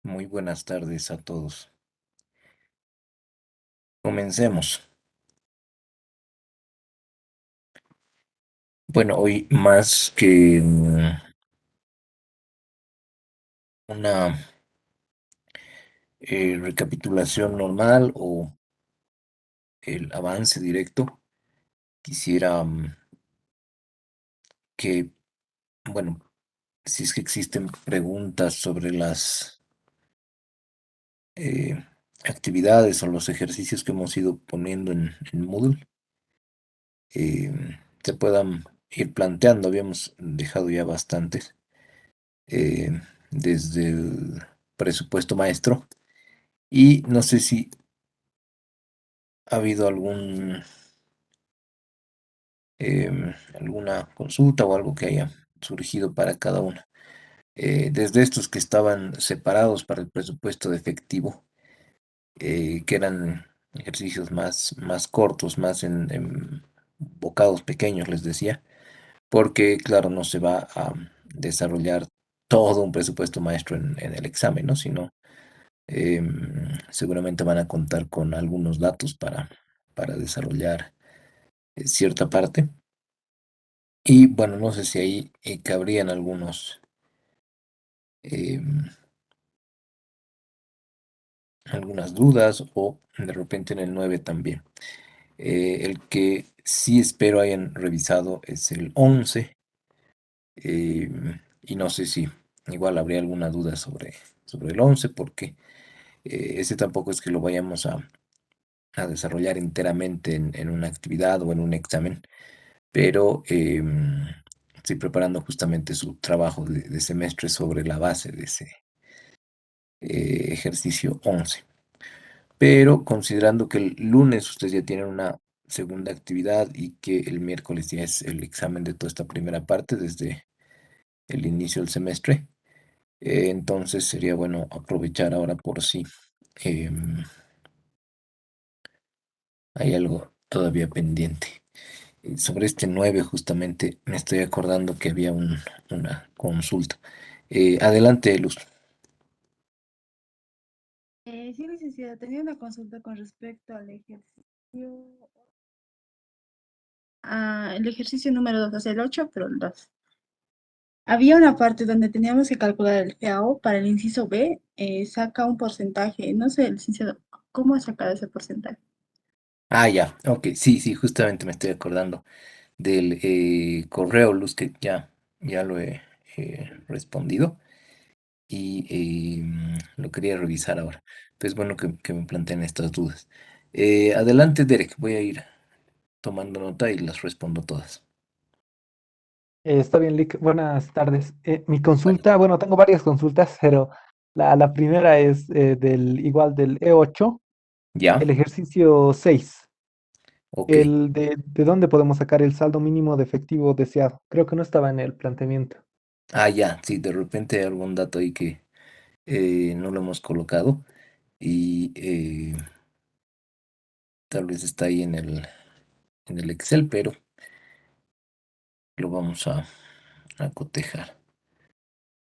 Muy buenas tardes a todos. Comencemos. Bueno, hoy más que una recapitulación normal o el avance directo, quisiera que, bueno, si es que existen preguntas sobre las eh, actividades o los ejercicios que hemos ido poniendo en Moodle, eh, se puedan ir planteando. Habíamos dejado ya bastantes eh, desde el presupuesto maestro. Y no sé si ha habido alguna consulta o algo que haya surgido para cada una. Desde estos que estaban separados para el presupuesto de efectivo, que eran ejercicios más cortos, más en bocados pequeños, les decía, porque claro, no se va a desarrollar todo un presupuesto maestro en el examen, ¿no? Sino seguramente van a contar con algunos datos para desarrollar cierta parte. Y bueno, no sé si ahí cabrían em, algunas dudas o de repente en el 9 también. El que sí espero hayan revisado es el 11, y no sé si igual habría alguna duda sobre el 11 porque ese tampoco es que lo vayamos a desarrollar enteramente en una actividad o en un examen, pero estoy preparando justamente su trabajo de semestre sobre la base de ese ejercicio 11. Pero considerando que el lunes ustedes ya tienen una segunda actividad y que el miércoles ya es el examen de toda esta primera parte desde el inicio del semestre, entonces sería bueno aprovechar ahora por si em, hay algo todavía pendiente. Sobre este 9 justamente me estoy acordando que había una consulta. Adelante, Luz. Sí, licenciada, tenía una consulta con respecto al el ejercicio número 2, o sea, el 8, pero el 2. Había una parte donde teníamos que calcular el GAO para el inciso B, saca un porcentaje, no sé, licenciado, ¿cómo sacar ese porcentaje? Ah, ya, ok, sí, sí, justamente me estoy acordando del correo, Luz, que ya lo he respondido y lo quería revisar ahora. Pues bueno que me planteen estas dudas. Adelante, Derek, voy a ir tomando nota y las respondo todas. Está bien, Lick. Buenas tardes. Mi Bueno, consulta, bueno, tengo varias consultas, pero la primera es igual del E8, ya, el ejercicio 6, ok. el de dónde podemos sacar el saldo mínimo de efectivo deseado. Creo que no estaba en el planteamiento. Ah, ya, sí, de repente hay algún dato ahí que no lo hemos colocado y tal vez está ahí en el Excel, pero lo vamos a cotejar.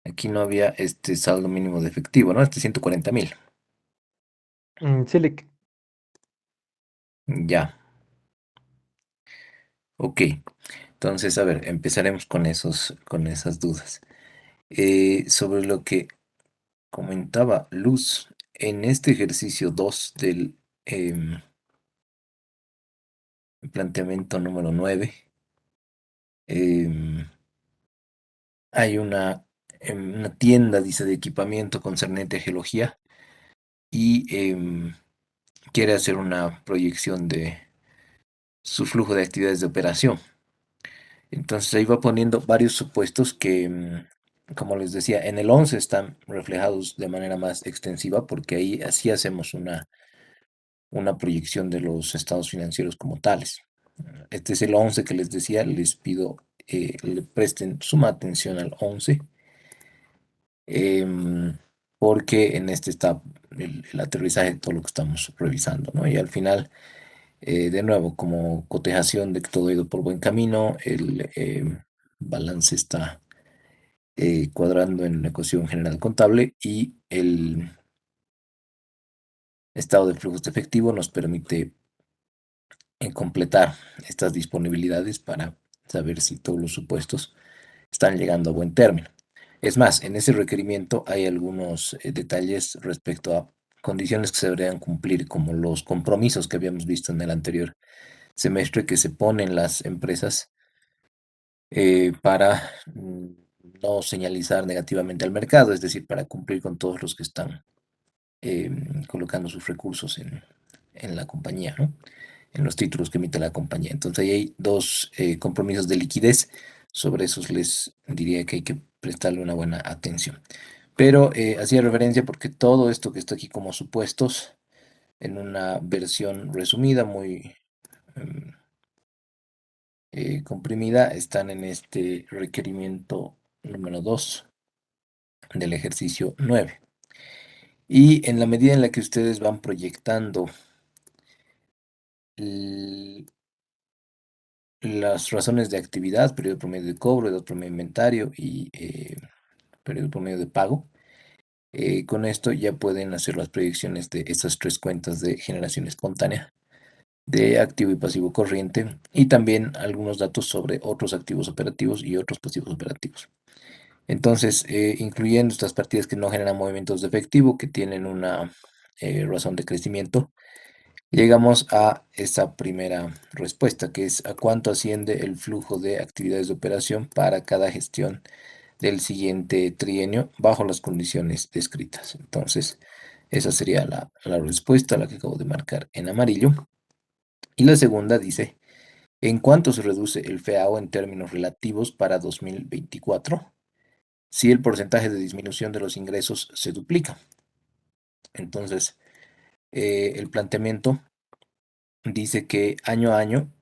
Aquí no había este saldo mínimo de efectivo, ¿no? Este 140.000. Sí, Lick. Ya, ok. Entonces, a ver, empezaremos con esas dudas. Sobre lo que comentaba Luz, en este ejercicio 2 del planteamiento número 9, em, hay una tienda, dice, de equipamiento concernente a geología y quiere hacer una proyección de su flujo de actividades de operación. Entonces ahí va poniendo varios supuestos que, como les decía, en el 11 están reflejados de manera más extensiva porque ahí así hacemos una proyección de los estados financieros como tales. Este es el 11 que les decía, les pido le presten suma atención al 11, em, porque en este está el aterrizaje de todo lo que estamos revisando, ¿no? Y al final, de nuevo, como cotejación de que todo ha ido por buen camino, el balance está cuadrando en la ecuación general contable, y el estado de flujos de efectivo nos permite completar estas disponibilidades para saber si todos los supuestos están llegando a buen término. Es más, en ese requerimiento hay algunos detalles respecto a condiciones que se deberían cumplir, como los compromisos que habíamos visto en el anterior semestre que se ponen las empresas para no señalizar negativamente al mercado, es decir, para cumplir con todos los que están colocando sus recursos en la compañía, ¿no? En los títulos que emite la compañía. Entonces ahí hay dos compromisos de liquidez. Sobre esos les diría que hay que prestarle una buena atención. Pero hacía referencia porque todo esto que está aquí como supuestos, en una versión resumida, muy em, comprimida, están en este requerimiento número 2 del ejercicio 9. Y en la medida en la que ustedes van proyectando las razones de actividad, periodo promedio de cobro, edad promedio de inventario y periodo promedio de pago, con esto ya pueden hacer las proyecciones de estas tres cuentas de generación espontánea, de activo y pasivo corriente, y también algunos datos sobre otros activos operativos y otros pasivos operativos. Entonces, incluyendo estas partidas que no generan movimientos de efectivo, que tienen una razón de crecimiento, llegamos a esa primera respuesta, que es a cuánto asciende el flujo de actividades de operación para cada gestión del siguiente trienio bajo las condiciones descritas. Entonces, esa sería la respuesta, la que acabo de marcar en amarillo. Y la segunda dice, ¿en cuánto se reduce el FAO en términos relativos para 2024 si el porcentaje de disminución de los ingresos se duplica? Entonces, el planteamiento dice que año a año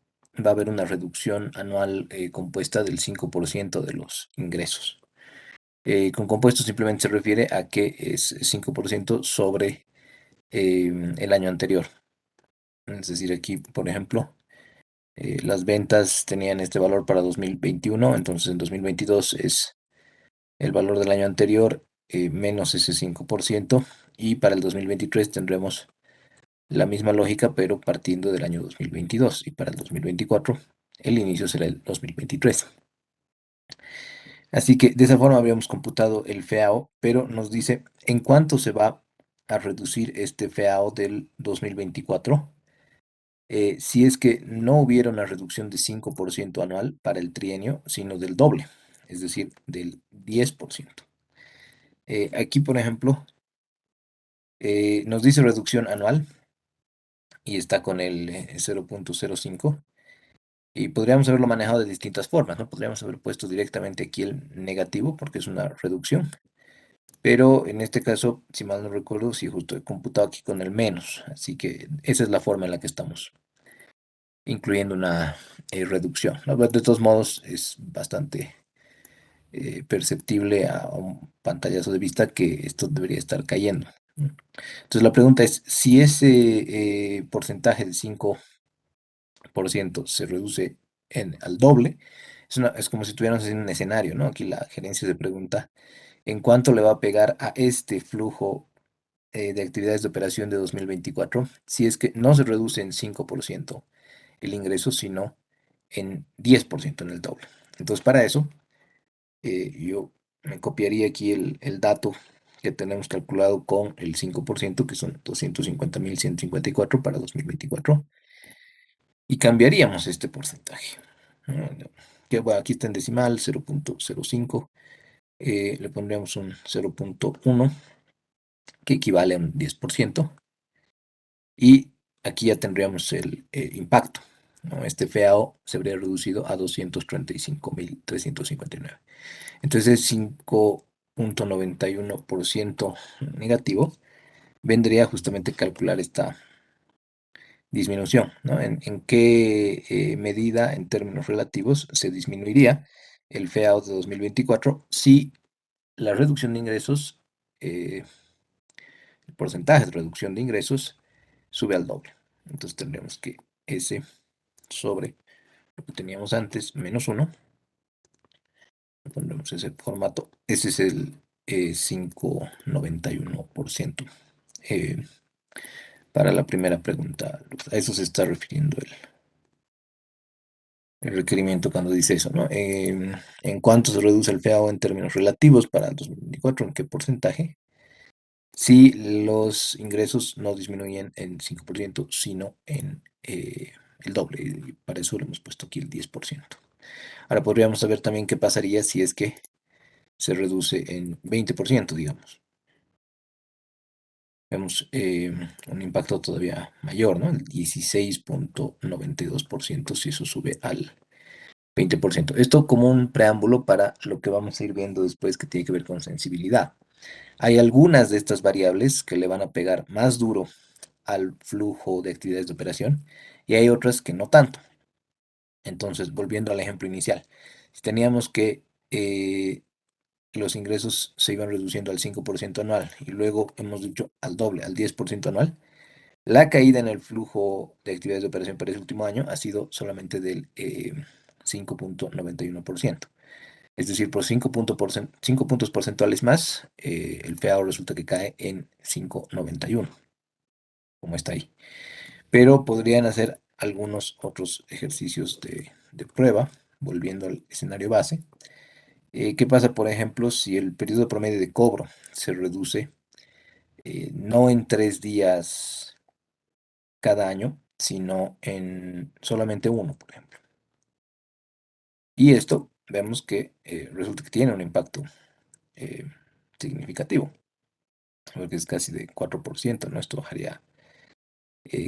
va a haber una reducción anual compuesta del 5% de los ingresos. Con compuesto simplemente se refiere a que es 5% sobre el año anterior. Es decir, aquí, por ejemplo, las ventas tenían este valor para 2021, entonces en 2022 es el valor del año anterior menos ese 5%, y para el 2023 tendremos la misma lógica, pero partiendo del año 2022, y para el 2024 el inicio será el 2023. Así que de esa forma habríamos computado el FAO, pero nos dice en cuánto se va a reducir este FAO del 2024 si es que no hubiera una reducción de 5% anual para el trienio, sino del doble, es decir, del 10%. Aquí, por ejemplo, nos dice reducción anual y está con el 0.05. Y podríamos haberlo manejado de distintas formas, ¿no? Podríamos haber puesto directamente aquí el negativo porque es una reducción. Pero en este caso, si mal no recuerdo, sí justo he computado aquí con el menos. Así que esa es la forma en la que estamos incluyendo una reducción, ¿no? Pero de todos modos, es bastante perceptible a un pantallazo de vista que esto debería estar cayendo, ¿no? Entonces la pregunta es, si ese porcentaje de 5% se reduce al doble, es como si estuviéramos en un escenario, ¿no? Aquí la gerencia se pregunta en cuánto le va a pegar a este flujo de actividades de operación de 2024 si es que no se reduce en 5% el ingreso, sino en 10%, en el doble. Entonces, para eso, yo me copiaría aquí el dato que tenemos calculado con el 5%, que son 250.154 para 2024, y cambiaríamos este porcentaje, ¿no? Que bueno, aquí está en decimal, 0.05, le pondríamos un 0.1, que equivale a un 10%, y aquí ya tendríamos el impacto, ¿no? Este FAO se habría reducido a 235.359. Entonces, 5.91% negativo vendría justamente a calcular esta disminución, ¿no? ¿En qué medida, en términos relativos, se disminuiría el FAO de 2024 si la reducción de ingresos, el porcentaje de reducción de ingresos, sube al doble? Entonces tendríamos que S sobre lo que teníamos antes, menos 1, Ponemos ese formato. Ese es el 5,91%. Eh, para la primera pregunta, Luz. A eso se está refiriendo el requerimiento cuando dice eso, ¿no? ¿En cuánto se reduce el FEAO en términos relativos para el 2024? ¿En qué porcentaje? Si los ingresos no disminuyen en 5%, sino en el doble. Y para eso le hemos puesto aquí el 10%. Ahora podríamos saber también qué pasaría si es que se reduce en 20%, digamos. Vemos un impacto todavía mayor, ¿no? El 16,92% si eso sube al 20%. Esto como un preámbulo para lo que vamos a ir viendo después que tiene que ver con sensibilidad. Hay algunas de estas variables que le van a pegar más duro al flujo de actividades de operación y hay otras que no tanto. Entonces, volviendo al ejemplo inicial, si teníamos que los ingresos se iban reduciendo al 5% anual y luego hemos dicho al doble, al 10% anual, la caída en el flujo de actividades de operación para ese último año ha sido solamente del 5,91%. Es decir, por 5 puntos porcentuales más, el FEAO resulta que cae en 5,91, como está ahí. Pero podrían hacer algunos otros ejercicios de prueba, volviendo al escenario base. ¿Qué pasa, por ejemplo, si el periodo promedio de cobro se reduce no en 3 días cada año, sino en solamente uno, por ejemplo? Y esto vemos que resulta que tiene un impacto eh, significativo, porque es casi de 4%, ¿no? Esto bajaría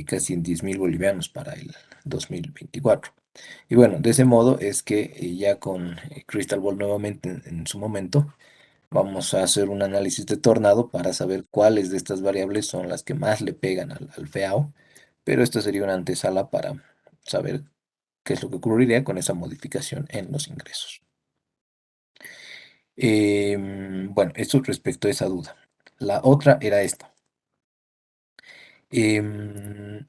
casi en 10.000 bolivianos para el 2024. Y bueno, de ese modo es que ya con Crystal Ball nuevamente en su momento, vamos a hacer un análisis de tornado para saber cuáles de estas variables son las que más le pegan al FEAO, pero esto sería una antesala para saber qué es lo que ocurriría con esa modificación en los ingresos. Bueno, esto respecto a esa duda. La otra era esta. Em,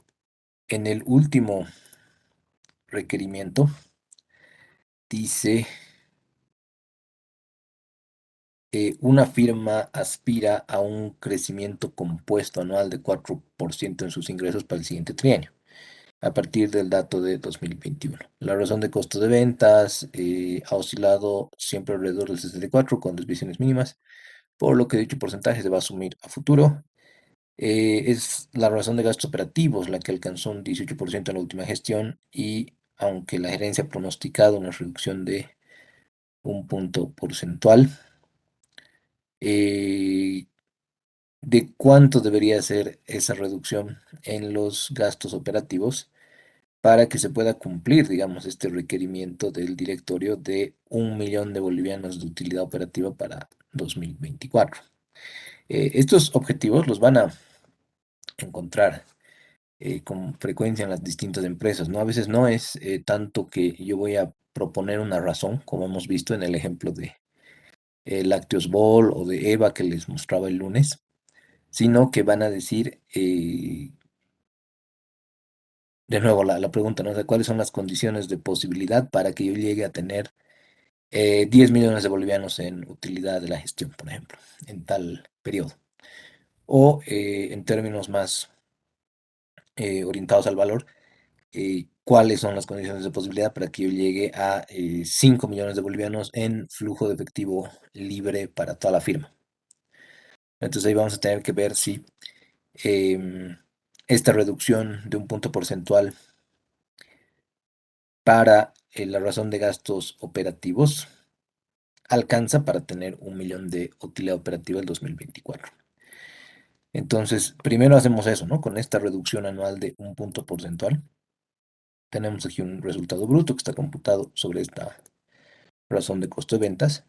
en el último requerimiento dice, una firma aspira a un crecimiento compuesto anual de 4% en sus ingresos para el siguiente trienio, a partir del dato de 2021. La razón de costo de ventas ha oscilado siempre alrededor del 64 con desviaciones mínimas, por lo que dicho porcentaje se va a asumir a futuro. Es la razón de gastos operativos la que alcanzó un 18% en la última gestión y aunque la gerencia ha pronosticado una reducción de un punto porcentual, eh, ¿de cuánto debería ser esa reducción en los gastos operativos para que se pueda cumplir, digamos, este requerimiento del directorio de 1 millón de bolivianos de utilidad operativa para 2024? Estos objetivos los van a encontrar con frecuencia en las distintas empresas, ¿no? A veces no es tanto que yo voy a proponer una razón, como hemos visto en el ejemplo de Lácteos Ball o de Eva que les mostraba el lunes, sino que van a decir, de nuevo, la pregunta, ¿no? De cuáles son las condiciones de posibilidad para que yo llegue a tener 10 millones de bolivianos en utilidad de la gestión, por ejemplo, en tal periodo. O en términos más orientados al valor, cuáles son las condiciones de posibilidad para que yo llegue a 5 millones de bolivianos en flujo de efectivo libre para toda la firma. Entonces ahí vamos a tener que ver si em, esta reducción de un punto porcentual para la razón de gastos operativos alcanza para tener 1 millón de utilidad operativa el 2024. Entonces, primero hacemos eso, ¿no? Con esta reducción anual de un punto porcentual, tenemos aquí un resultado bruto que está computado sobre esta razón de costo de ventas,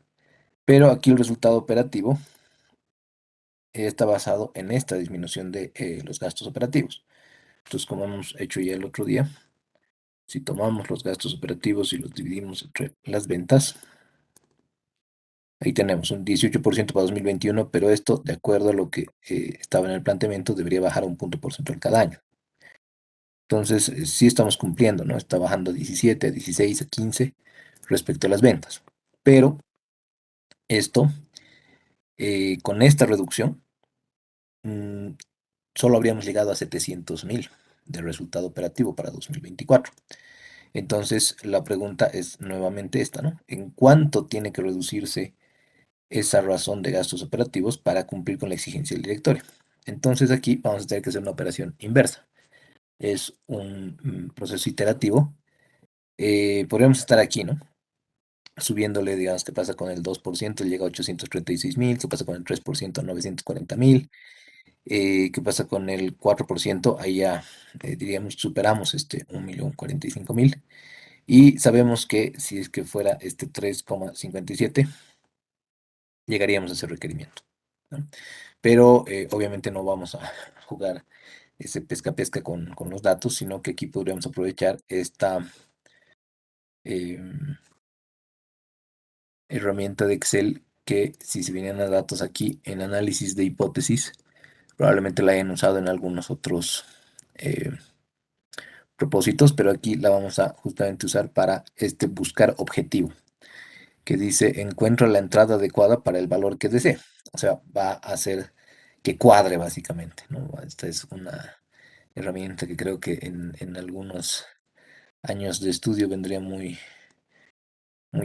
pero aquí el resultado operativo está basado en esta disminución de los gastos operativos. Entonces, como hemos hecho ya el otro día, si tomamos los gastos operativos y los dividimos entre las ventas, ahí tenemos un 18% para 2021, pero esto, de acuerdo a lo que estaba en el planteamiento, debería bajar a un punto porcentual cada año. Entonces, sí estamos cumpliendo, ¿no? Está bajando a 17, a 16, a 15 respecto a las ventas. Pero Esto, con esta reducción, mm, solo habríamos llegado a 700.000 de resultado operativo para 2024. Entonces, la pregunta es nuevamente esta, ¿no? ¿En cuánto tiene que reducirse esa razón de gastos operativos para cumplir con la exigencia del directorio? Entonces, aquí vamos a tener que hacer una operación inversa. Es un proceso iterativo. Podríamos estar aquí, ¿no? Subiéndole, digamos, qué pasa con el 2%, llega a 836.000, qué pasa con el 3%, 940.000, qué pasa con el 4%, ahí ya, diríamos, superamos este 1.045.000, y sabemos que si es que fuera este 3,57, llegaríamos a ese requerimiento, ¿no? Pero obviamente no vamos a jugar ese pesca-pesca con los datos, sino que aquí podríamos aprovechar esta em, herramienta de Excel que, si se vienen a datos aquí en análisis de hipótesis, probablemente la hayan usado en algunos otros eh, propósitos, pero aquí la vamos a justamente usar para este buscar objetivo, que dice encuentra la entrada adecuada para el valor que desee. O sea, va a hacer que cuadre básicamente, ¿no? Esta es una herramienta que creo que en algunos años de estudio vendría muy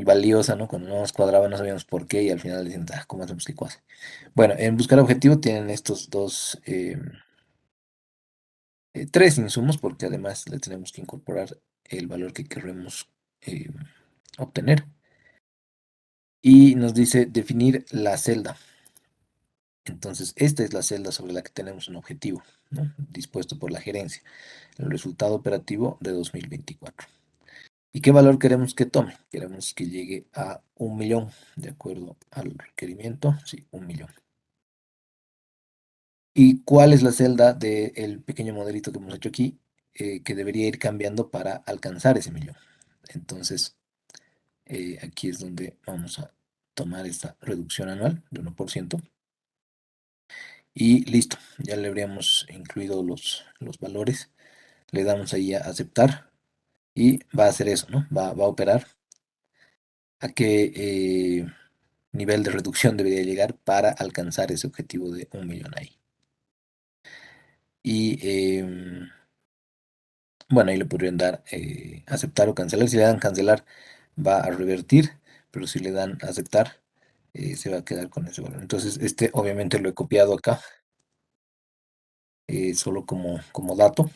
valiosa, ¿no? Cuando no nos cuadraba no sabíamos por qué y al final decían, ah, ¿cómo hacemos que cuadre? Bueno, en buscar objetivo tienen estos dos, tres insumos, porque además le tenemos que incorporar el valor que queremos eh, obtener. Y nos dice definir la celda. Entonces, esta es la celda sobre la que tenemos un objetivo, ¿no? Dispuesto por la gerencia, el resultado operativo de 2024. ¿Y qué valor queremos que tome? Queremos que llegue a 1.000.000, de acuerdo al requerimiento, sí, 1.000.000. ¿Y cuál es la celda del pequeño modelito que hemos hecho aquí, que debería ir cambiando para alcanzar ese millón? Entonces, aquí es donde vamos a tomar esta reducción anual de 1%. Y listo, ya le habríamos incluido los valores. Le damos ahí a aceptar y va a hacer eso, ¿no? Va a operar a qué nivel de reducción debería llegar para alcanzar ese objetivo de 1.000.000 ahí. Y bueno, ahí le podrían dar aceptar o cancelar. Si le dan cancelar, va a revertir, pero si le dan aceptar, se va a quedar con ese valor. Entonces, este obviamente lo he copiado acá, solo como dato,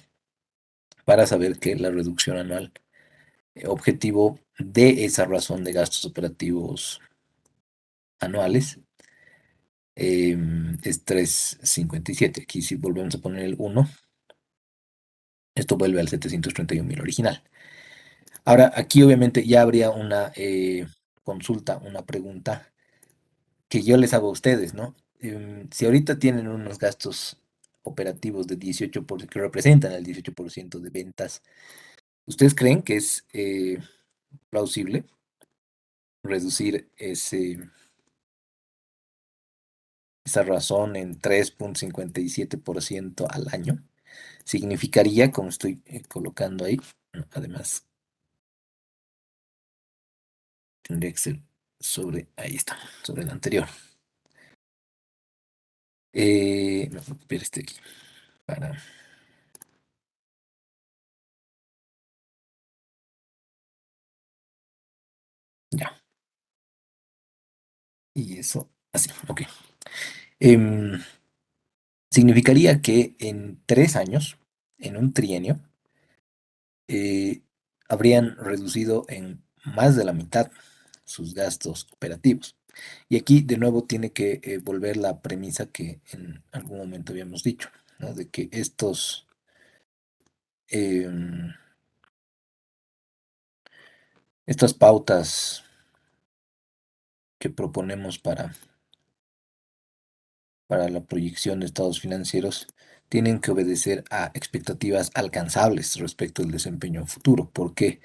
para saber que la reducción anual objetivo de esa razón de gastos operativos anuales es 357. Aquí si volvemos a poner el 1, esto vuelve al 731.000 original. Ahora, aquí obviamente ya habría una consulta, una pregunta que yo les hago a ustedes, ¿no? Si ahorita tienen unos gastos operativos de 18%, que representan el 18% de ventas, ¿ustedes creen que es plausible reducir esa razón en 3,57% al año? Significaría, como estoy colocando ahí, ¿no? Además, tendría que ser sobre, ahí está, sobre el anterior. Me voy a copiar este aquí para, ya, y eso, así, ok. Em, Significaría que en 3 años, en un trienio, eh, habrían reducido en más de la mitad sus gastos operativos. Y aquí de nuevo tiene que volver la premisa que en algún momento habíamos dicho, ¿no? De que em, estas pautas que proponemos para la proyección de estados financieros tienen que obedecer a expectativas alcanzables respecto al desempeño futuro, porque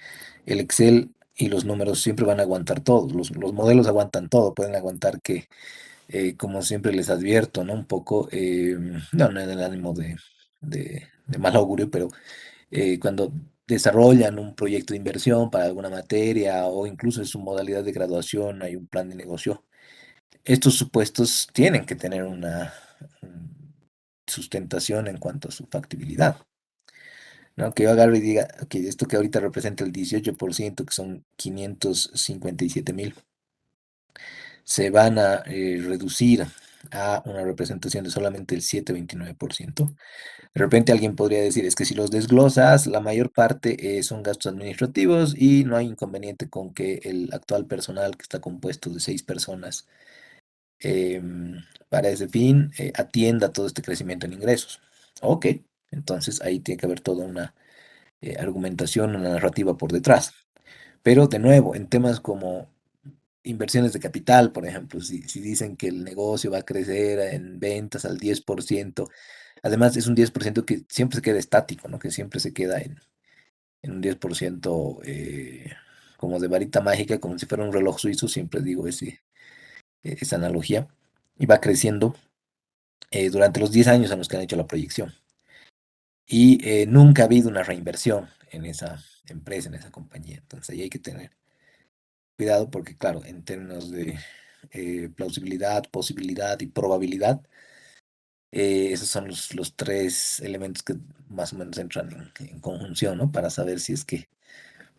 el Excel y los números siempre van a aguantar todo, los modelos aguantan todo, pueden aguantar que, como siempre les advierto, ¿no? Un poco, no en el ánimo de mal augurio, pero cuando desarrollan un proyecto de inversión para alguna materia o incluso en su modalidad de graduación hay un plan de negocio, estos supuestos tienen que tener una sustentación en cuanto a su factibilidad, ¿no? Que yo agarre y diga, que esto que ahorita representa el 18%, que son 557.000, se van a reducir a una representación de solamente el 7,29%. De repente alguien podría decir, es que si los desglosas, la mayor parte son gastos administrativos y no hay inconveniente con que el actual personal, que está compuesto de 6 personas, para ese fin, atienda todo este crecimiento en ingresos. Ok, entonces ahí tiene que haber toda una argumentación, una narrativa por detrás. Pero de nuevo, en temas como inversiones de capital, por ejemplo, si dicen que el negocio va a crecer en ventas al 10%, además es un 10% que siempre se queda estático, ¿no? Que siempre se queda en un 10% como de varita mágica, como si fuera un reloj suizo, siempre digo esa analogía, y va creciendo durante los 10 años en los que han hecho la proyección. Y nunca ha habido una reinversión en esa empresa, en esa compañía. Entonces ahí hay que tener cuidado porque, claro, en términos de plausibilidad, posibilidad y probabilidad, esos son los tres elementos que más o menos entran en conjunción, ¿no? Para saber si es que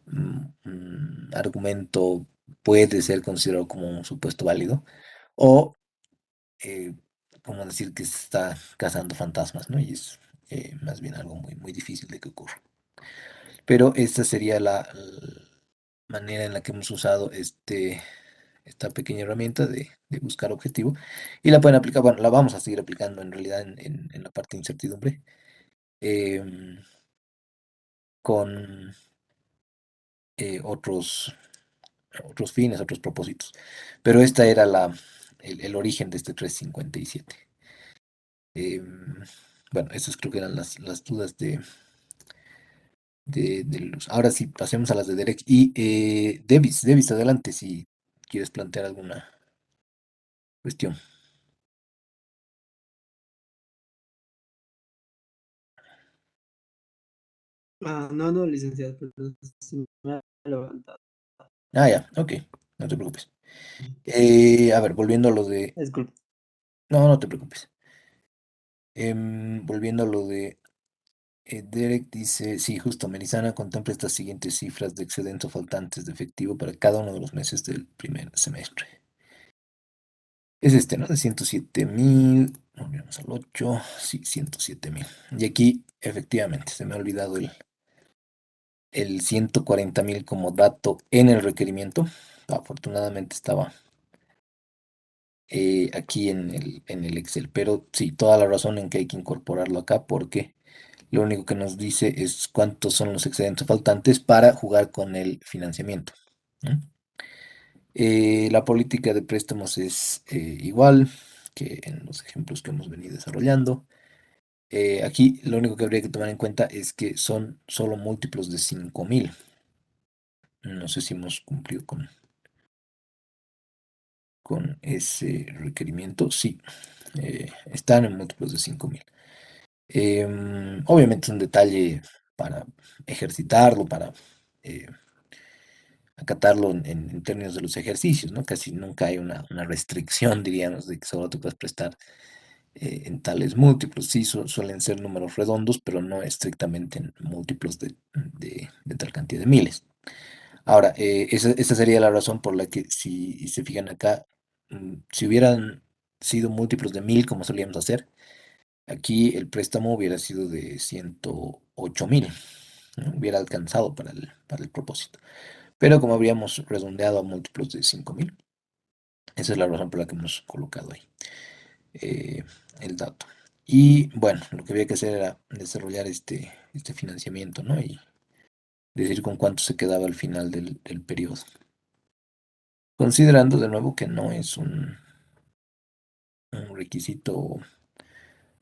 un argumento puede ser considerado como un supuesto válido o eh, como decir que se está cazando fantasmas, ¿no? Y es más bien algo muy, muy difícil de que ocurra. Pero esta sería la manera en la que hemos usado esta pequeña herramienta de buscar objetivo y la pueden aplicar, bueno, la vamos a seguir aplicando en realidad en la parte de incertidumbre em, con otros fines, otros propósitos. Pero esta era el origen de este 357. Em, bueno, esas creo que eran las dudas de los. Ahora sí, pasemos a las de Derek. Y Davis, adelante si quieres plantear alguna cuestión. No, no, licenciado, pero sí me ha levantado. Ah, ya, ok, no te preocupes. A ver, volviendo a lo de. Disculpe. No, no te preocupes. Volviendo a lo de Derek dice, sí, justo, Merizana contempla estas siguientes cifras de excedentes o faltantes de efectivo para cada uno de los meses del primer semestre. Es este, ¿no? De 107.000, volvemos al 8, sí, 107.000. Y aquí, efectivamente, se me ha olvidado el 140.000 como dato en el requerimiento. Afortunadamente estaba aquí en el Excel, pero sí, toda la razón en que hay que incorporarlo acá porque lo único que nos dice es cuántos son los excedentes faltantes para jugar con el financiamiento, ¿no? La política de préstamos es igual que en los ejemplos que hemos venido desarrollando. Aquí lo único que habría que tomar en cuenta es que son solo múltiplos de 5.000. No sé si hemos cumplido con ese requerimiento. Sí, están en múltiplos de 5.000. Obviamente es un detalle para ejercitarlo, para eh, acatarlo en términos de los ejercicios, ¿no? Casi nunca hay una restricción, diríamos, de que solo te puedes prestar en tales múltiplos. Sí, suelen ser números redondos, pero no estrictamente en múltiplos de tal cantidad de miles. Ahora, esa sería la razón por la que si se fijan acá, si hubieran sido múltiplos de 1.000 como solíamos hacer, aquí el préstamo hubiera sido de 108.000, ¿no? Hubiera alcanzado para el propósito. Pero como habríamos redondeado a múltiplos de 5.000, esa es la razón por la que hemos colocado ahí eh, el dato. Y bueno, lo que había que hacer era desarrollar este financiamiento, ¿no? Y decir con cuánto se quedaba al final del periodo. Considerando de nuevo que no es un requisito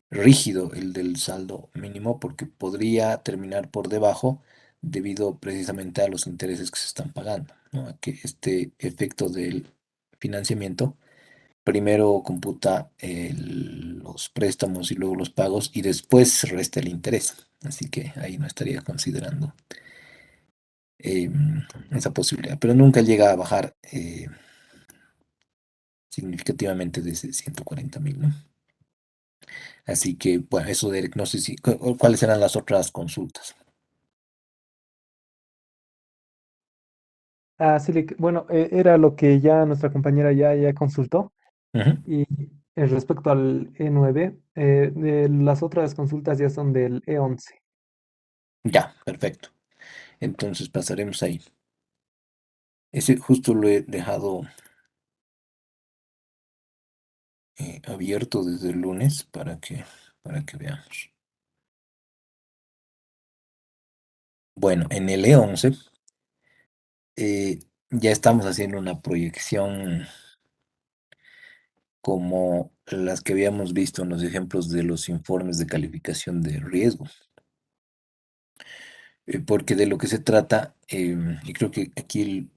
rígido el del saldo mínimo porque podría terminar por debajo debido precisamente a los intereses que se están pagando, ¿no? A que este efecto del financiamiento primero computa los préstamos y luego los pagos y después resta el interés. Así que ahí no estaría considerando esa posibilidad, pero nunca llega a bajar significativamente desde 140.000, ¿no? Así que, bueno, eso, Derek, no sé si, cuáles eran las otras consultas. Ah, sí, bueno, era lo que ya nuestra compañera ya consultó. Ujú. Y respecto al E9, las otras consultas ya son del E11. Ya, perfecto. Entonces pasaremos ahí. Ese justo lo he dejado abierto desde el lunes para que veamos. Bueno, en el E11 ya estamos haciendo una proyección como las que habíamos visto en los ejemplos de los informes de calificación de riesgo. Porque de lo que se trata, y creo que aquí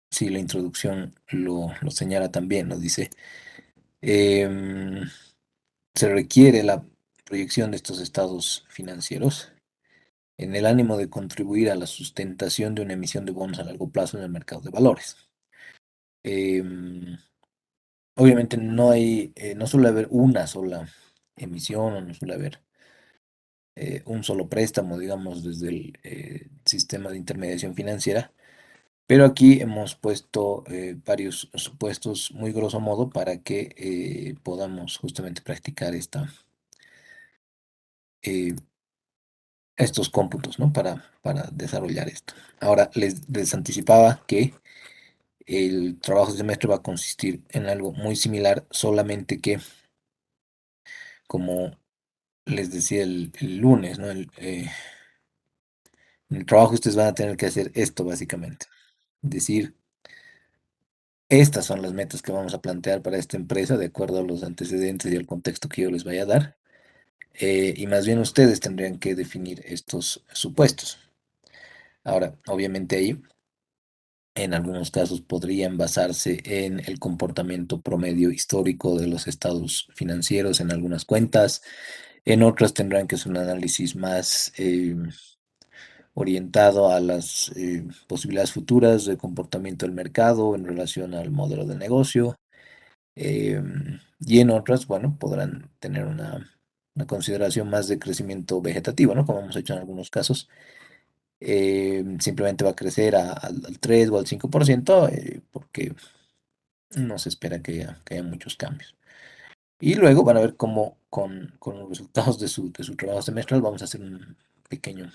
sí la introducción lo señala también, nos dice, em, se requiere la proyección de estos estados financieros en el ánimo de contribuir a la sustentación de una emisión de bonos a largo plazo en el mercado de valores. Em, Obviamente no suele haber una sola emisión o no suele haber un solo préstamo, digamos, desde el sistema de intermediación financiera, pero aquí hemos puesto varios supuestos muy grosso modo para que podamos justamente practicar eh, estos cómputos, ¿no? Para desarrollar esto. Ahora, les anticipaba que el trabajo de semestre va a consistir en algo muy similar, solamente que, como les decía el lunes, ¿no? En el trabajo ustedes van a tener que hacer esto básicamente. Decir, estas son las metas que vamos a plantear para esta empresa de acuerdo a los antecedentes y al contexto que yo les vaya a dar. Y más bien ustedes tendrían que definir estos supuestos. Ahora, obviamente ahí, en algunos casos podrían basarse en el comportamiento promedio histórico de los estados financieros en algunas cuentas. En otras tendrán que hacer un análisis más orientado a las posibilidades futuras de comportamiento del mercado en relación al modelo de negocio. Y en otras, bueno, podrán tener una consideración más de crecimiento vegetativo, ¿no? Como hemos hecho en algunos casos. Simplemente va a crecer al 3 o al 5%, porque no se espera que haya muchos cambios. Y luego van a ver cómo con los resultados de su trabajo semestral vamos a hacer un pequeño,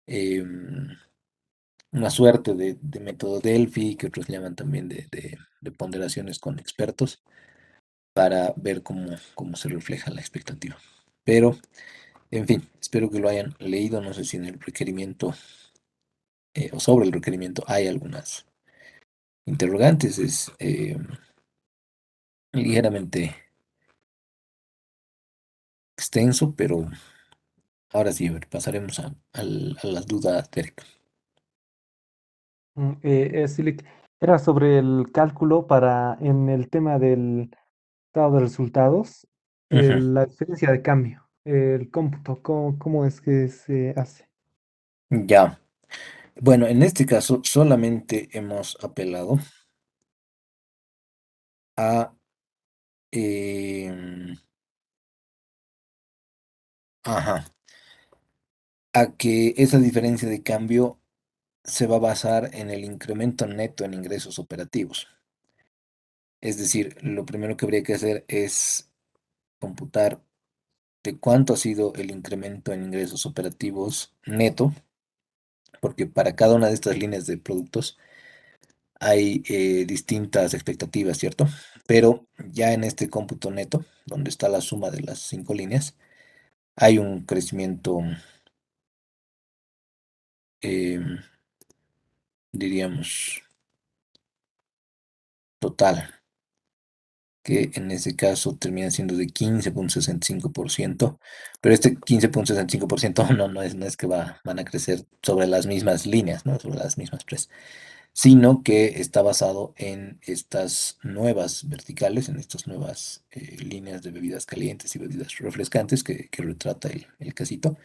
em, una suerte de método Delphi, que otros llaman también de ponderaciones con expertos, para ver cómo se refleja la expectativa. Pero, en fin, espero que lo hayan leído. No sé si en el requerimiento o sobre el requerimiento hay algunas interrogantes. Es ligeramente extenso, pero ahora sí, a ver, pasaremos a las dudas, Derek. Silic, era sobre el cálculo para en el tema del estado de resultados, Ujú. la diferencia de cambio, el cómputo, ¿cómo es que se hace? Ya. Bueno, en este caso solamente hemos apelado a, em, ajá, a que esa diferencia de cambio se va a basar en el incremento neto en ingresos operativos. Es decir, lo primero que habría que hacer es computar de cuánto ha sido el incremento en ingresos operativos neto, porque para cada una de estas líneas de productos hay distintas expectativas, ¿cierto? Pero ya en este cómputo neto, donde está la suma de las 5 líneas, hay un crecimiento, em, diríamos, total, que en ese caso termina siendo de 15,65%, pero este 15,65% no es que van a crecer sobre las mismas líneas, ¿no? Sobre las mismas tres, sino que está basado en estas nuevas verticales, en estas nuevas líneas de bebidas calientes y bebidas refrescantes que retrata el casito.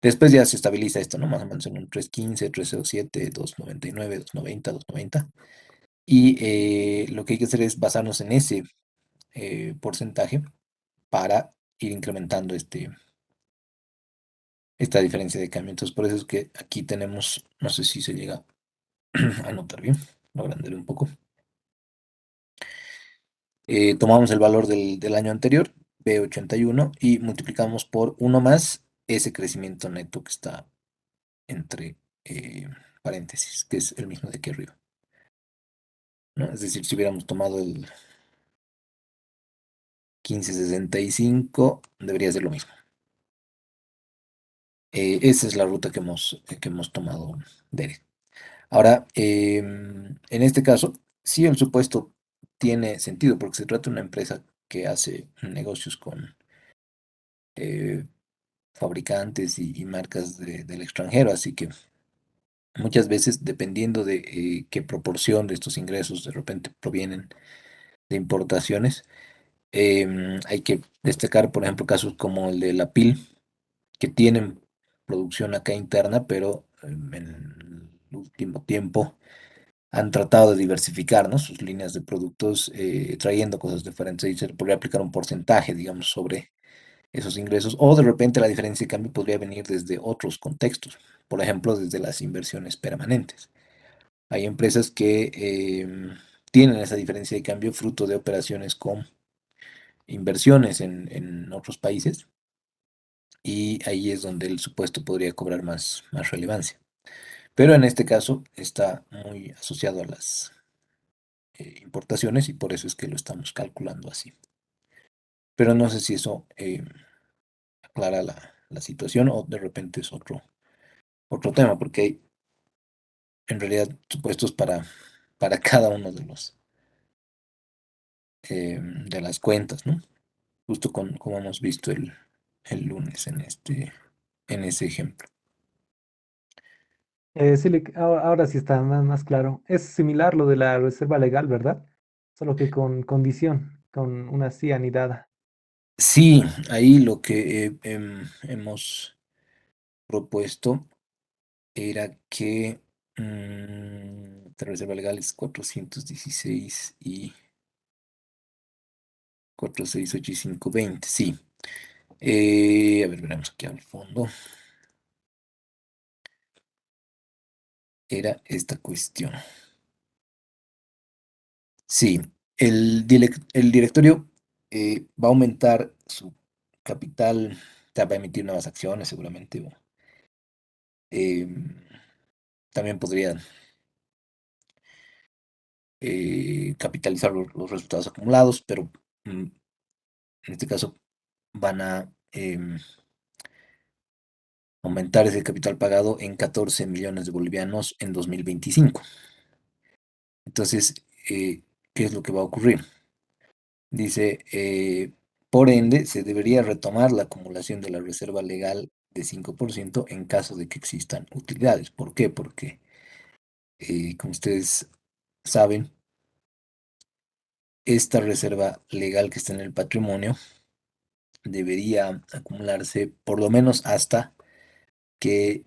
Después ya se estabiliza esto, ¿no? Más o menos en un 3.15, 3.07, 2.99, 2.90, 2.90. Y lo que hay que hacer es basarnos en ese porcentaje para ir incrementando esta diferencia de cambio. Entonces, por eso es que aquí tenemos, no sé si se llega a notar bien, lo agrandaré un poco. Tomamos el valor del año anterior, B81, y multiplicamos por uno más ese crecimiento neto que está entre paréntesis, que es el mismo de aquí arriba, ¿no? Es decir, si hubiéramos tomado el 1565, debería ser lo mismo. Esa es la ruta que hemos tomado, Derek. Ahora, en este caso, sí el supuesto tiene sentido, porque se trata de una empresa que hace negocios con eh, fabricantes y marcas del extranjero, así que muchas veces, dependiendo de qué proporción de estos ingresos de repente provienen de importaciones, hay que destacar, por ejemplo, casos como el de la PIL, que tienen producción acá interna, pero en el último tiempo han tratado de diversificar, ¿no?, sus líneas de productos, trayendo cosas diferentes, y se le podría aplicar un porcentaje, digamos, sobre esos ingresos, o de repente la diferencia de cambio podría venir desde otros contextos, por ejemplo, desde las inversiones permanentes. Hay empresas que tienen esa diferencia de cambio fruto de operaciones con inversiones en otros países, y ahí es donde el supuesto podría cobrar más relevancia. Pero en este caso está muy asociado a las importaciones, y por eso es que lo estamos calculando así. Pero no sé si eso aclara la situación, o de repente es otro tema, porque hay en realidad supuestos para cada uno de las cuentas, ¿no? Justo como hemos visto el lunes en ese ejemplo. Sí, ahora sí está más claro. Es similar lo de la reserva legal, ¿verdad? Solo que con condición, con una sí anidada. Sí, ahí lo que hemos propuesto era que la reserva legal es 416 y 468 y 520, sí. A ver, veremos aquí al fondo. Era esta cuestión. Sí, el directorio va a aumentar su capital, o sea, va a emitir nuevas acciones seguramente. Em, También podría capitalizar los resultados acumulados, pero en este caso van a aumentar ese capital pagado en 14 millones de bolivianos en 2025. Entonces, ¿qué es lo que va a ocurrir? Dice, por ende, se debería retomar la acumulación de la reserva legal de 5% en caso de que existan utilidades. ¿Por qué? Porque, como ustedes saben, esta reserva legal que está en el patrimonio debería acumularse por lo menos hasta que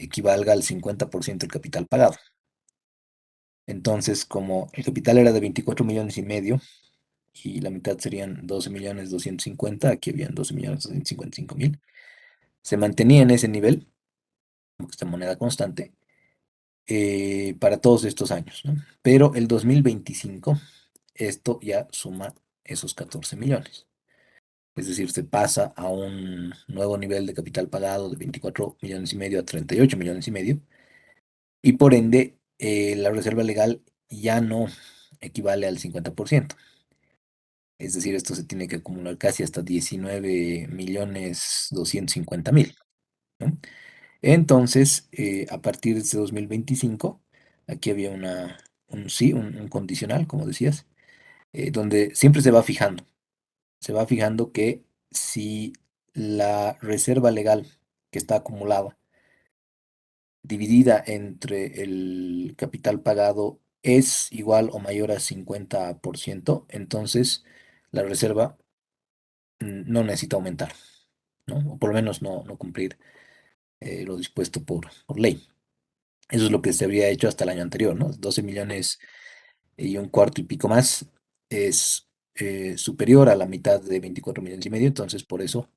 equivalga al 50% del capital pagado. Entonces, como el capital era de 24,5 millones y la mitad serían 12,250,000, aquí habían 12,255,000, se mantenía en ese nivel, porque está en moneda constante, para todos estos años, ¿no? Pero el 2025, esto ya suma esos 14 millones. Es decir, se pasa a un nuevo nivel de capital pagado de 24,5 millones a 38,5 millones, y por ende la reserva legal ya no equivale al 50%. Es decir, esto se tiene que acumular casi hasta 19,250,000, ¿no? Entonces, a partir de este 2025, aquí había un condicional, como decías, donde siempre se va fijando que si la reserva legal que está acumulada, dividida entre el capital pagado, es igual o mayor a 50%, entonces la reserva no necesita aumentar, ¿no? O por lo menos no cumplir lo dispuesto por ley. Eso es lo que se había hecho hasta el año anterior, ¿no? 12 millones y un cuarto y pico más es superior a la mitad de 24 millones y medio, entonces por eso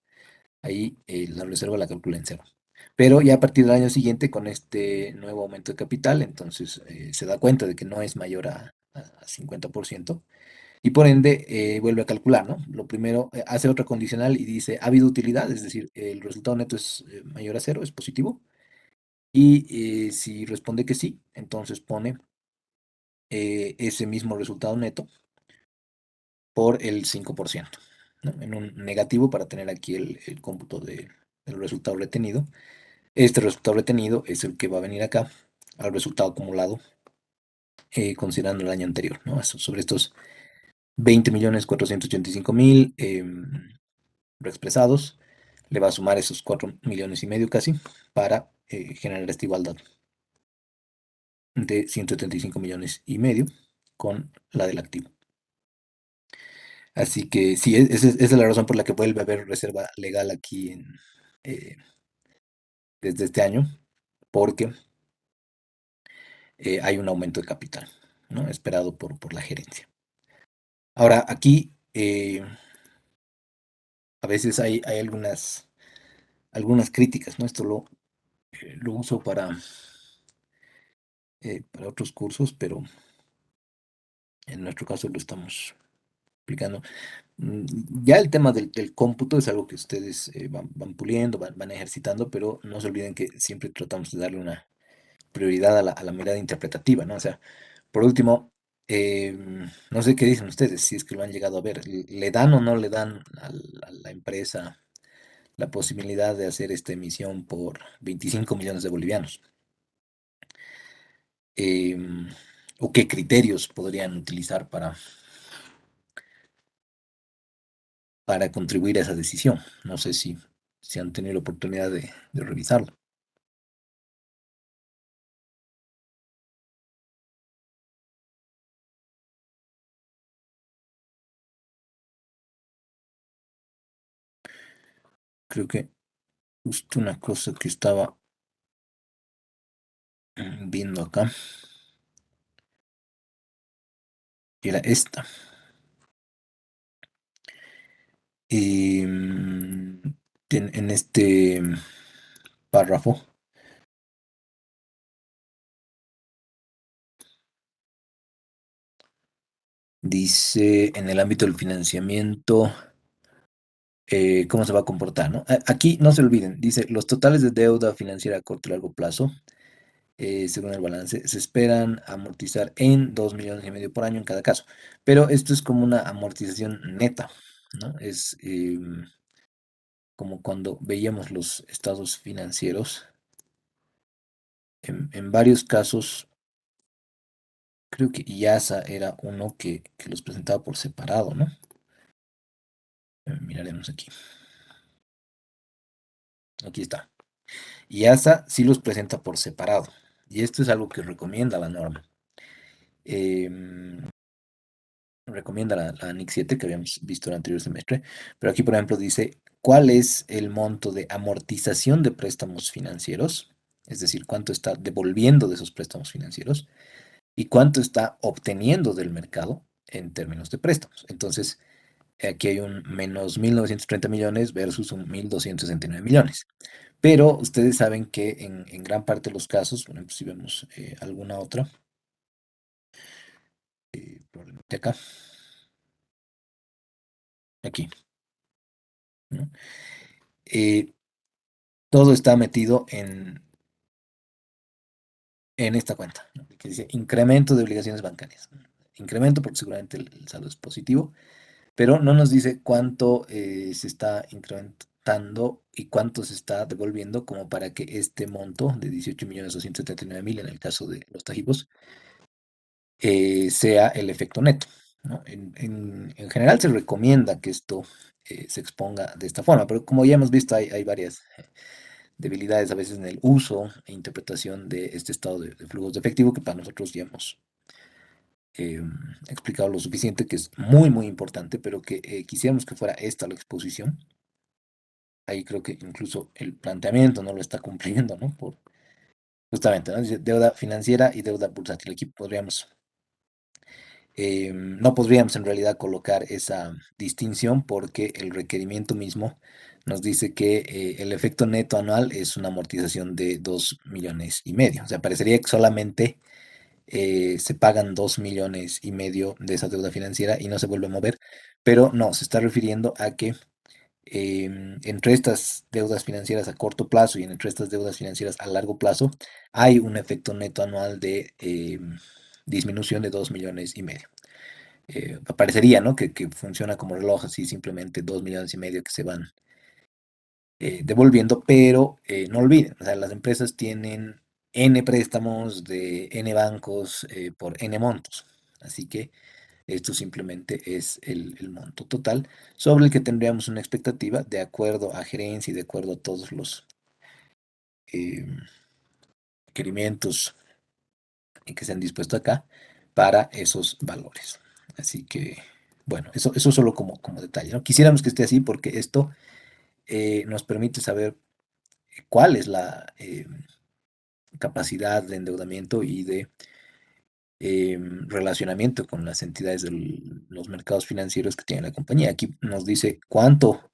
ahí la reserva la calcula en cero. Pero ya a partir del año siguiente, con este nuevo aumento de capital, entonces se da cuenta de que no es mayor a 50%, y por ende vuelve a calcular, ¿no? Lo primero, hace otra condicional y dice, ¿ha habido utilidad? Es decir, el resultado neto es mayor a cero, es positivo. Y si responde que sí, entonces pone ese mismo resultado neto por el 5%, ¿no? En un negativo para tener aquí el cómputo del resultado retenido. Este resultado retenido es el que va a venir acá al resultado acumulado, considerando el año anterior, ¿no? Sobre estos 20.485.000 reexpresados, le va a sumar esos 4,5 millones casi para generar esta igualdad de 175,5 millones con la del activo. Así que sí, esa es la razón por la que vuelve a haber reserva legal aquí eh, desde este año, porque hay un aumento de capital, ¿no? Esperado por la gerencia. Ahora, aquí a veces hay algunas críticas, ¿no? Esto lo uso para otros cursos, pero en nuestro caso lo estamos explicando. Ya el tema del cómputo es algo que ustedes van puliendo, van ejercitando, pero no se olviden que siempre tratamos de darle una prioridad a la mirada interpretativa, ¿no? O sea, por último, no sé qué dicen ustedes, si es que lo han llegado a ver, ¿le dan o no le dan a la empresa la posibilidad de hacer esta emisión por 25 millones de bolivianos? Em, ¿O qué criterios podrían utilizar para contribuir a esa decisión? No sé si han tenido la oportunidad de revisarlo. Creo que justo una cosa que estaba viendo acá era esta. Em, en este párrafo dice, en el ámbito del financiamiento, cómo se va a comportar, ¿no? Aquí no se olviden, dice, los totales de deuda financiera a corto y largo plazo, según el balance, se esperan amortizar en 2,5 millones por año en cada caso. Pero esto es como una amortización neta, ¿no? Es como cuando veíamos los estados financieros. En varios casos, creo que IASA era uno que los presentaba por separado, ¿no? Miraremos aquí. Aquí está. IASA sí los presenta por separado. Y esto es algo que recomienda la norma. Recomienda la NIC 7 que habíamos visto el anterior semestre. Pero aquí, por ejemplo, dice cuál es el monto de amortización de préstamos financieros. Es decir, cuánto está devolviendo de esos préstamos financieros y cuánto está obteniendo del mercado en términos de préstamos. Entonces, aquí hay un menos 1.930 millones versus un 1.269 millones. Pero ustedes saben que en gran parte de los casos, por ejemplo, si vemos alguna otra, probablemente acá, aquí, ¿no? Eh, todo está metido en esta cuenta, ¿no? Que dice incremento de obligaciones bancarias. Incremento porque seguramente el saldo es positivo, pero no nos dice cuánto se está incrementando y cuánto se está devolviendo como para que este monto de 18.279.000 en el caso de los Tajivos sea el efecto neto, ¿no? En general se recomienda que esto se exponga de esta forma, pero como ya hemos visto hay varias debilidades a veces en el uso e interpretación de este estado de flujos de efectivo que para nosotros ya hemos eh, explicado lo suficiente, que es muy, muy importante, pero que quisiéramos que fuera esta la exposición. Ahí creo que incluso el planteamiento no lo está cumpliendo, ¿no? Justamente, ¿no? Dice deuda financiera y deuda bursátil. Aquí podríamos no podríamos en realidad colocar esa distinción porque el requerimiento mismo nos dice que el efecto neto anual es una amortización de 2,5 millones. O sea, parecería que solamente se pagan 2,5 millones de esa deuda financiera y no se vuelve a mover, pero no, se está refiriendo a que entre estas deudas financieras a corto plazo y entre estas deudas financieras a largo plazo hay un efecto neto anual de disminución de 2,5 millones. Parecería, ¿no? Que funciona como reloj, así simplemente 2,5 millones que se van devolviendo, pero no olviden, o sea, las empresas tienen N préstamos de N bancos por N montos. Así que esto simplemente es el monto total sobre el que tendríamos una expectativa de acuerdo a gerencia y de acuerdo a todos los eh, requerimientos que se han dispuesto acá para esos valores. Así que, bueno, eso solo como detalle, ¿no? Quisiéramos que esté así porque esto nos permite saber cuál es la capacidad de endeudamiento y de relacionamiento con las entidades de los mercados financieros que tiene la compañía. Aquí nos dice cuánto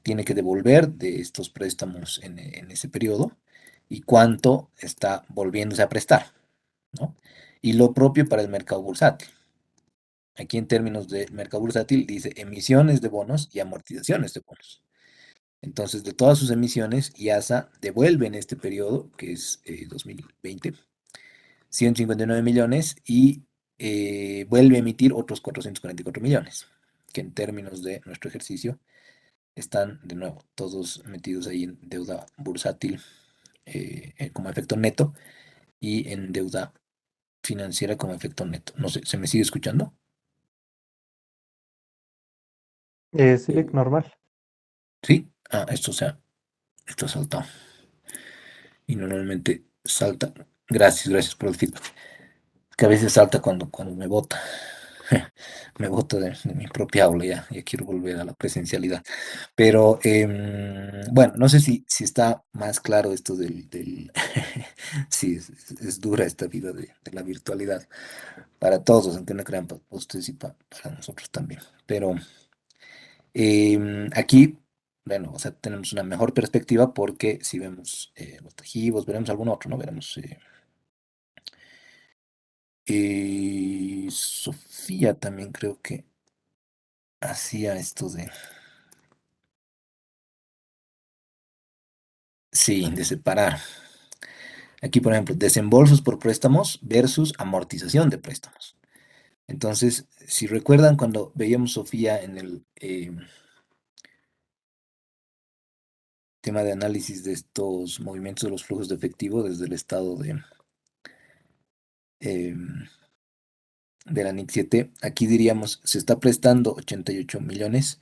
tiene que devolver de estos préstamos en ese periodo y cuánto está volviéndose a prestar, ¿no? Y lo propio para el mercado bursátil. Aquí en términos de mercado bursátil dice emisiones de bonos y amortizaciones de bonos. Entonces, de todas sus emisiones, IASA devuelve en este periodo, que es 2020, 159 millones y vuelve a emitir otros 444 millones, que en términos de nuestro ejercicio están de nuevo todos metidos ahí en deuda bursátil como efecto neto y en deuda financiera como efecto neto. No sé, ¿se me sigue escuchando? Civic normal. ¿Sí? Ah, esto, o sea, esto ha saltado. Y normalmente salta. Gracias por el feedback. Que a veces salta cuando me bota. Me boto de mi propia aula, ya quiero volver a la presencialidad. Pero bueno, no sé si está más claro esto del sí, es dura esta vida de la virtualidad para todos, aunque no crean para ustedes y para nosotros también. Pero aquí, bueno, o sea, tenemos una mejor perspectiva porque si vemos los tejidos, veremos algún otro, ¿no? Veremos Sofía también creo que hacía esto de, sí, de separar. Aquí, por ejemplo, desembolsos por préstamos versus amortización de préstamos. Entonces, si recuerdan cuando veíamos Sofía en el tema de análisis de estos movimientos de los flujos de efectivo desde el estado de la NIC 7, aquí diríamos, se está prestando 88 millones,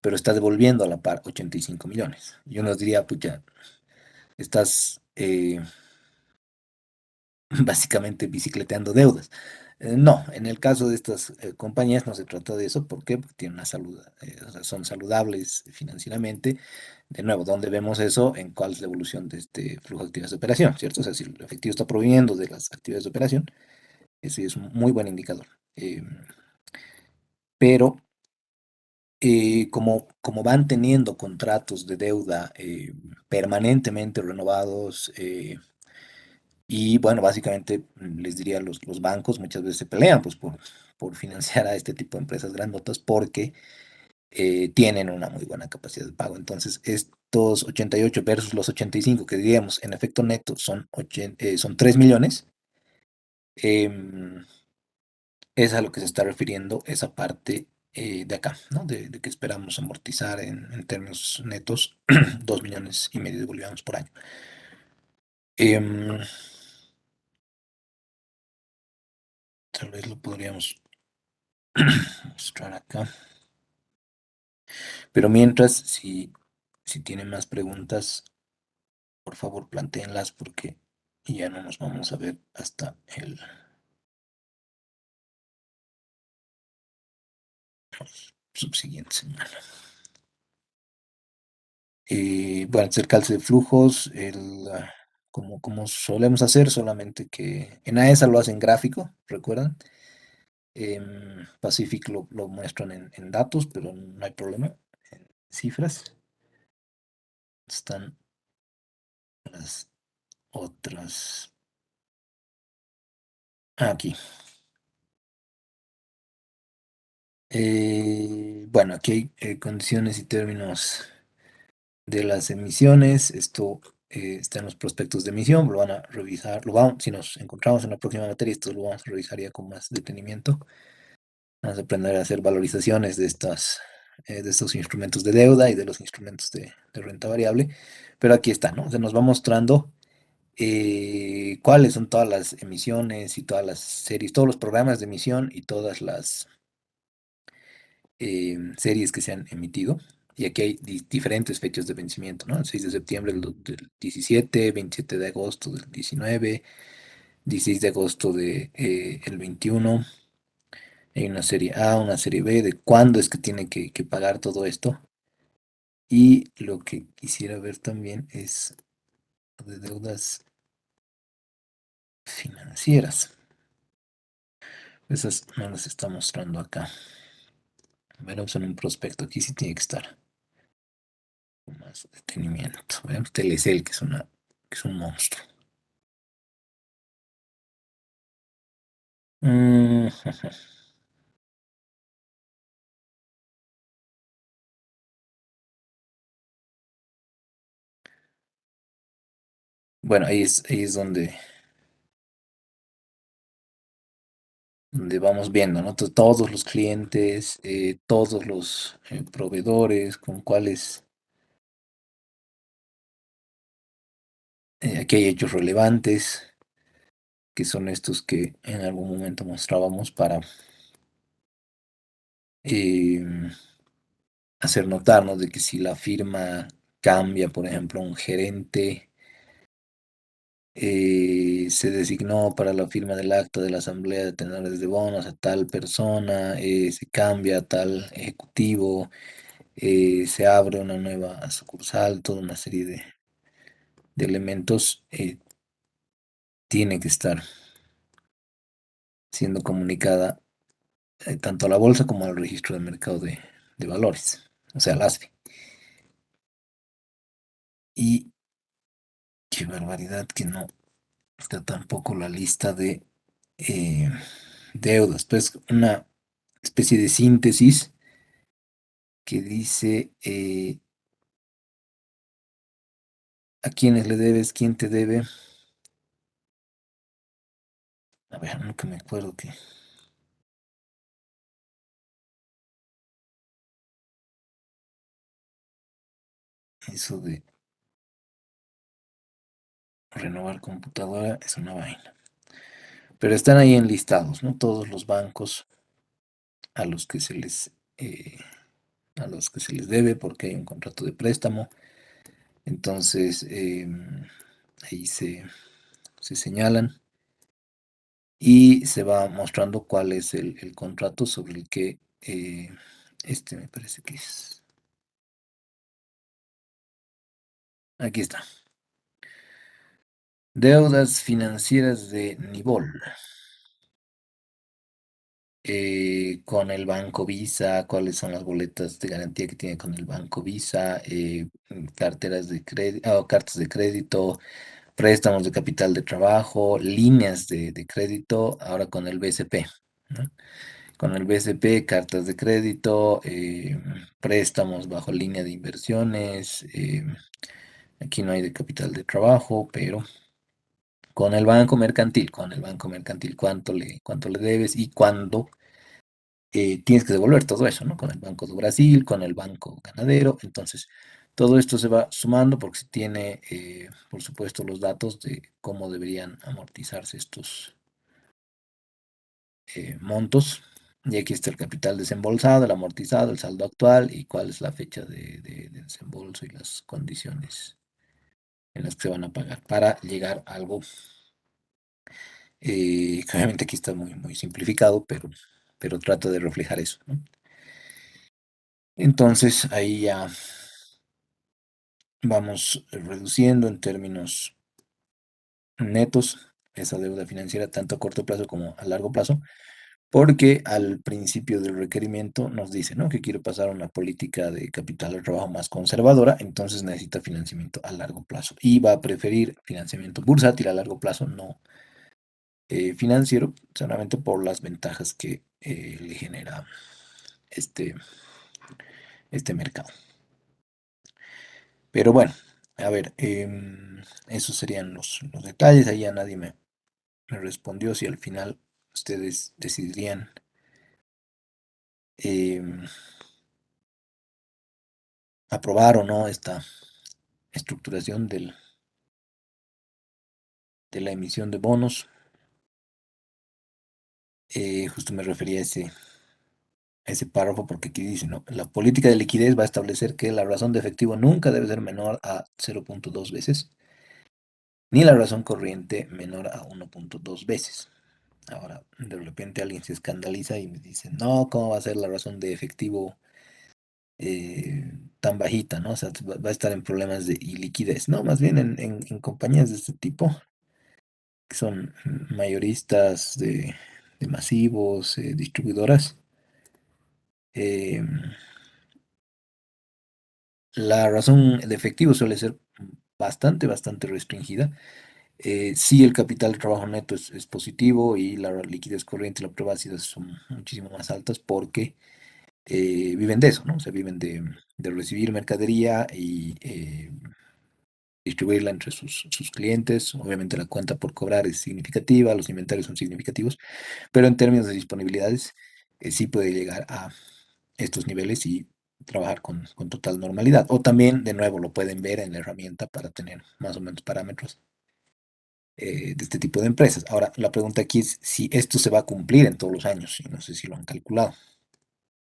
pero está devolviendo a la par 85 millones. Y uno diría, pucha, estás básicamente bicicleteando deudas. No, en el caso de estas compañías no se trata de eso. ¿Por qué? Porque tienen una salud, o sea, son saludables financieramente. De nuevo, ¿dónde vemos eso? En cuál es la evolución de este flujo de actividades de operación, ¿cierto? O sea, si el efectivo está proviniendo de las actividades de operación, ese es un muy buen indicador. Pero como van teniendo contratos de deuda permanentemente renovados, y bueno, básicamente les diría, los bancos muchas veces se pelean pues, por financiar a este tipo de empresas grandotas porque tienen una muy buena capacidad de pago. Entonces, estos 88 versus los 85 que diríamos en efecto neto son 3 millones, em, es a lo que se está refiriendo esa parte de acá, ¿no? De que esperamos amortizar en términos netos 2,5 millones de bolivianos por año. Em, Tal vez lo podríamos mostrar acá. Pero mientras, si tienen más preguntas, por favor plantéenlas porque ya no nos vamos a ver hasta el subsiguiente semana. Bueno, es el calce de flujos, como solemos hacer, solamente que en AESA lo hacen gráfico, ¿recuerdan? Pacific lo muestran en datos, pero no hay problema. En cifras están las otras. Aquí. Bueno, aquí hay condiciones y términos de las emisiones. Esto está en los prospectos de emisión. Lo van a revisar. Si nos encontramos en la próxima materia, esto lo vamos a revisar ya con más detenimiento. Vamos a aprender a hacer valorizaciones de estos instrumentos de deuda y de los instrumentos de renta variable. Pero aquí está, ¿no? Se nos va mostrando cuáles son todas las emisiones y todas las series, todos los programas de emisión y todas las series que se han emitido. Y aquí hay diferentes fechas de vencimiento, ¿no? El 6 de septiembre del 17, 27 de agosto del 19, 16 de agosto el 21. Hay una serie A, una serie B, de cuándo es que tiene que pagar todo esto. Y lo que quisiera ver también es de deudas financieras. Esas no las está mostrando acá. Veremos en un prospecto. Aquí sí tiene que estar con más detenimiento. Veremos Telecel, que es un monstruo. Mm, Bueno, ahí es donde vamos viendo, ¿no? Todos los clientes, todos los proveedores, con cuáles, aquí hay hechos relevantes, que son estos que en algún momento mostrábamos para em, hacer notar, ¿no? De que si la firma cambia, por ejemplo, un gerente, se designó para la firma del acta de la asamblea de tenedores de bonos a tal persona, se cambia a tal ejecutivo, se abre una nueva sucursal, toda una serie de elementos tiene que estar siendo comunicada tanto a la bolsa como al registro del mercado de valores, o sea, al ASFI. Y qué barbaridad que no está tampoco la lista de eh, deudas, pues una especie de síntesis que dice a quiénes le debes, quién te debe. A ver, nunca me acuerdo que eso de renovar computadora es una vaina. Pero están ahí enlistados, ¿no? Todos los bancos a los que se les, eh, a los que se les debe porque hay un contrato de préstamo. Entonces, ahí se señalan y se va mostrando cuál es el contrato sobre el que este me parece que es. Aquí está. Deudas financieras de Nibol. Con el banco Visa, cuáles son las boletas de garantía que tiene con el banco Visa, carteras de crédito, cartas de crédito, préstamos de capital de trabajo, líneas de crédito, ahora con el BCP, ¿no? Con el BCP, cartas de crédito, préstamos bajo línea de inversiones, aquí no hay de capital de trabajo, pero con el banco mercantil, cuánto le debes y cuándo tienes que devolver todo eso, ¿no? Con el Banco de Brasil, con el Banco Ganadero. Entonces, todo esto se va sumando porque se tiene, por supuesto, los datos de cómo deberían amortizarse estos montos. Y aquí está el capital desembolsado, el amortizado, el saldo actual y cuál es la fecha de desembolso y las condiciones en las que se van a pagar para llegar a algo que obviamente aquí está muy, muy simplificado, pero trata de reflejar eso, ¿no? Entonces ahí ya vamos reduciendo en términos netos esa deuda financiera tanto a corto plazo como a largo plazo porque al principio del requerimiento nos dice, ¿no? Que quiere pasar a una política de capital de trabajo más conservadora, entonces necesita financiamiento a largo plazo y va a preferir financiamiento bursátil a largo plazo, no financiero, solamente por las ventajas que le genera este, este mercado. Pero bueno, a ver, esos serían los detalles. Ahí ya nadie me respondió si al final ustedes decidirían em, aprobar o no esta estructuración de la emisión de bonos. Justo me refería a ese párrafo porque aquí dice, ¿no? La política de liquidez va a establecer que la razón de efectivo nunca debe ser menor a 0.2 veces, ni la razón corriente menor a 1.2 veces. Ahora, de repente alguien se escandaliza y me dice, no, ¿cómo va a ser la razón de efectivo tan bajita, ¿no? O sea, va a estar en problemas de iliquidez, ¿no? Más bien en compañías de este tipo, que son mayoristas de masivos, distribuidoras, eh, la razón de efectivo suele ser bastante restringida. Sí, el capital de trabajo neto es positivo y la liquidez corriente y la prueba ácida son muchísimo más altas porque viven de eso, ¿no? O sea, viven de recibir mercadería y distribuirla entre sus clientes. Obviamente la cuenta por cobrar es significativa, los inventarios son significativos, pero en términos de disponibilidades sí puede llegar a estos niveles y trabajar con total normalidad. O también, de nuevo, lo pueden ver en la herramienta para tener más o menos parámetros de este tipo de empresas. Ahora, la pregunta aquí es si esto se va a cumplir en todos los años, y no sé si lo han calculado.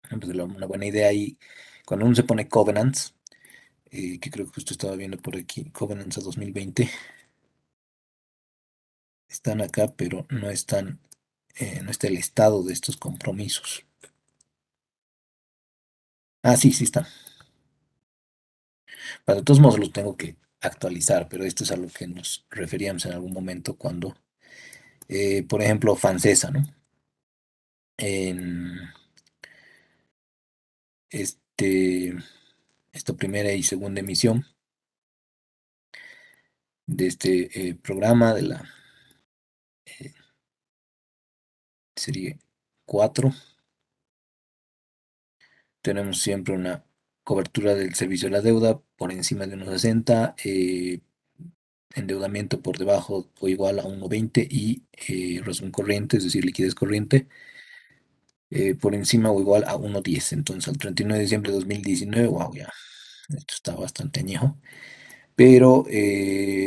Entonces, una buena idea ahí, cuando uno se pone covenants, que creo que justo estaba viendo por aquí, covenants a 2020, están acá, pero no están, no está el estado de estos compromisos. Ah, sí, sí están. Bueno, de todos modos los tengo que actualizar, pero esto es a lo que nos referíamos en algún momento cuando, por ejemplo, Fancesa, ¿no? En este, esta primera y segunda emisión de este programa de la eh, serie 4, tenemos siempre una cobertura del servicio de la deuda por encima de 1,60, endeudamiento por debajo o igual a 1,20 y razón corriente, es decir, liquidez corriente, por encima o igual a 1,10. Entonces, al 31 de diciembre de 2019, wow, ya, esto está bastante añejo, pero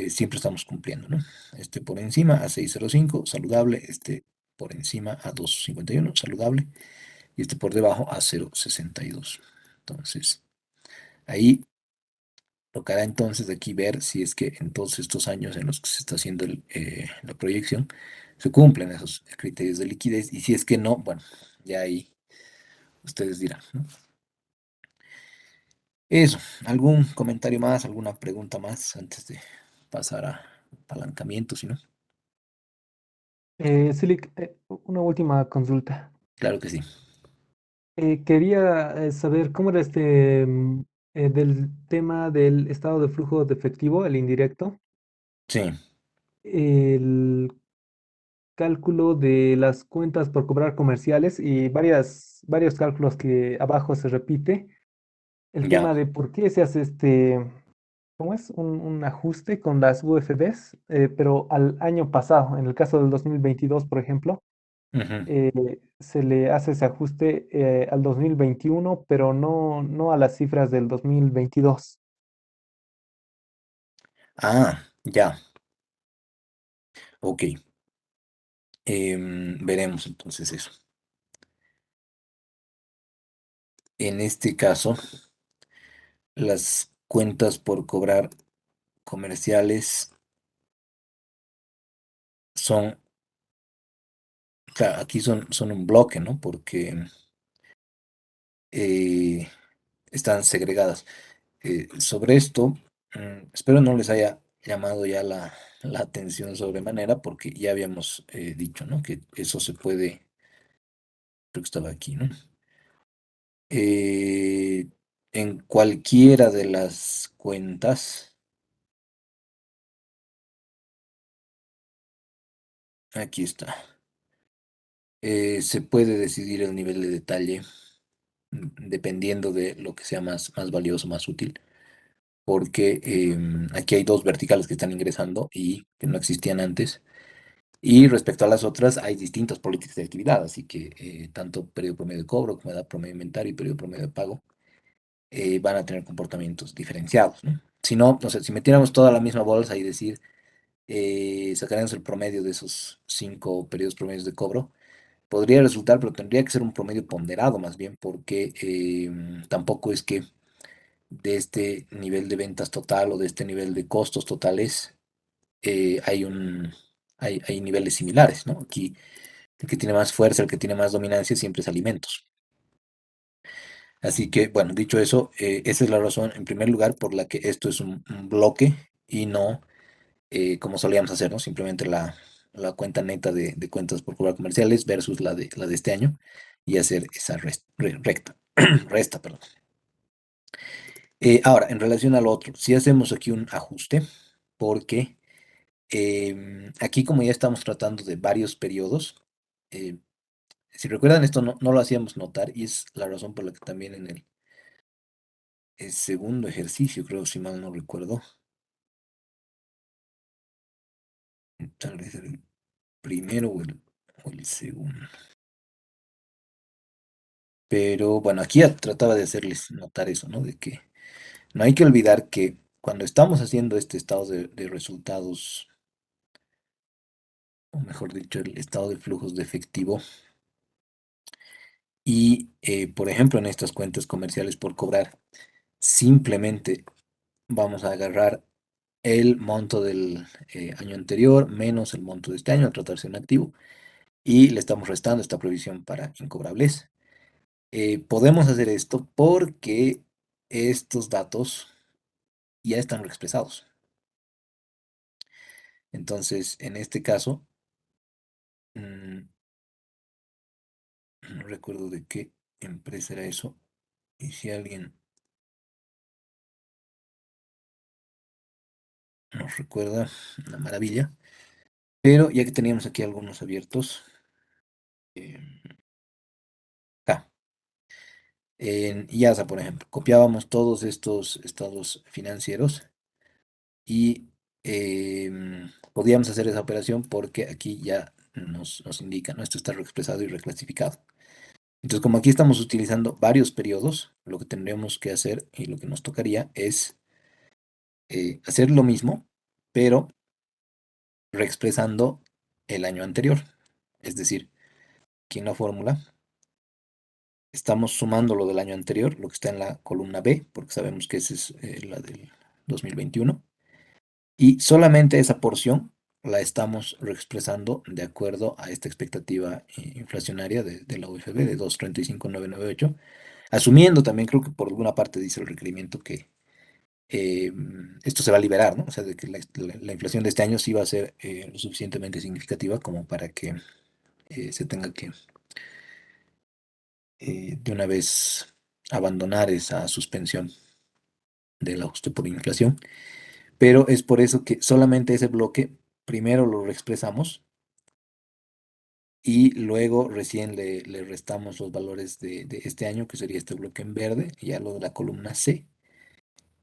siempre estamos cumpliendo, ¿no? Este por encima a 6,05, saludable, este por encima a 2,51, saludable, y este por debajo a 0,62. Entonces, ahí tocará entonces aquí ver si es que en todos estos años en los que se está haciendo la proyección se cumplen esos criterios de liquidez y si es que no, bueno, ya ahí ustedes dirán, ¿no? Eso, ¿algún comentario más, alguna pregunta más antes de pasar a apalancamiento, si no? Silik, una última consulta. Claro que sí. Quería saber cómo era del tema del estado de flujo de efectivo, el indirecto, Sí, el cálculo de las cuentas por cobrar comerciales y varios cálculos que abajo se repite. El ya. tema de por qué se hace ¿cómo es? Un ajuste con las UFDs, pero al año pasado, en el caso del 2022, por ejemplo, Ujú. se le hace ese ajuste al 2021, pero no a las cifras del 2022. Ah, ya, ok. Veremos entonces eso. En este caso, las cuentas por cobrar comerciales son, claro, aquí son un bloque, ¿no? Porque eh, están segregadas. Sobre esto, espero no les haya llamado ya la atención sobremanera, porque ya habíamos dicho, ¿no? Que eso se puede creo que estaba aquí, ¿no? Eh, en cualquiera de las cuentas, aquí está, se puede decidir el nivel de detalle dependiendo de lo que sea más valioso, más útil, porque aquí hay dos verticales que están ingresando y que no existían antes. Y respecto a las otras, hay distintas políticas de actividad, así que tanto periodo promedio de cobro como edad promedio de inventario y periodo promedio de pago van a tener comportamientos diferenciados, ¿no? Si no, o sea, si metiéramos toda la misma bolsa y decir, sacaríamos el promedio de esos 5 periodos promedios de cobro, podría resultar, pero tendría que ser un promedio ponderado más bien, porque tampoco es que de este nivel de ventas total o de este nivel de costos totales hay niveles similares, ¿no? Aquí el que tiene más fuerza, el que tiene más dominancia siempre es alimentos. Así que, bueno, dicho eso, esa es la razón, en primer lugar, por la que esto es un bloque y no como solíamos hacer, ¿no? Simplemente la cuenta neta de cuentas por cobrar comerciales versus la de este año y hacer esa recta, resta, perdón. Ahora, en relación al otro, si hacemos aquí un ajuste, porque aquí como ya estamos tratando de varios periodos, eh, si recuerdan esto no lo hacíamos notar y es la razón por la que también en el segundo ejercicio, creo, si mal no recuerdo, tal vez el primero o el segundo. Pero bueno, aquí ya trataba de hacerles notar eso, ¿no? De que no hay que olvidar que cuando estamos haciendo este estado de resultados, o mejor dicho, el estado de flujos de efectivo, y por ejemplo en estas cuentas comerciales por cobrar, simplemente vamos a agarrar el monto del año anterior menos el monto de este año, al tratarse de un activo, y le estamos restando esta provisión para incobrables. Podemos hacer esto porque estos datos ya están expresados. Entonces, en este caso, no recuerdo de qué empresa era eso. Y si alguien nos recuerda, una maravilla. Pero ya que teníamos aquí algunos abiertos, eh, acá, en IASA, por ejemplo, copiábamos todos estos estados financieros y podíamos hacer esa operación porque aquí ya nos indica, ¿no? Esto está reexpresado y reclasificado. Entonces, como aquí estamos utilizando varios periodos, lo que tendríamos que hacer y lo que nos tocaría es hacer lo mismo, pero reexpresando el año anterior. Es decir, aquí en la fórmula estamos sumando lo del año anterior, lo que está en la columna B, porque sabemos que esa es la del 2021, y solamente esa porción la estamos reexpresando de acuerdo a esta expectativa inflacionaria de la UFB de 2,35998, asumiendo también, creo que por alguna parte dice el requerimiento que esto se va a liberar, ¿no? O sea, de que la inflación de este año sí va a ser lo suficientemente significativa como para que se tenga que de una vez abandonar esa suspensión del ajuste por inflación. Pero es por eso que solamente ese bloque primero lo reexpresamos y luego recién le restamos los valores de este año, que sería este bloque en verde, y ya lo de la columna C.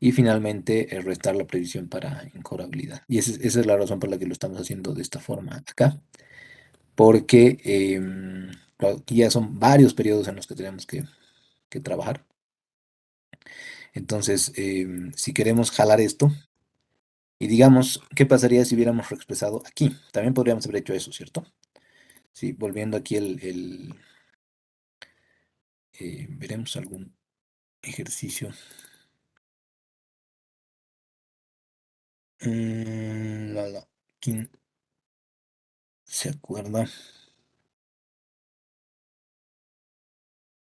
Y finalmente restar la previsión para incobrabilidad. Y esa es la razón por la que lo estamos haciendo de esta forma acá, porque claro, aquí ya son varios periodos en los que tenemos que trabajar. Entonces, si queremos jalar esto, y digamos, ¿qué pasaría si hubiéramos reexpresado aquí? También podríamos haber hecho eso, ¿cierto? Sí, volviendo aquí veremos algún ejercicio. ¿Quién se acuerda?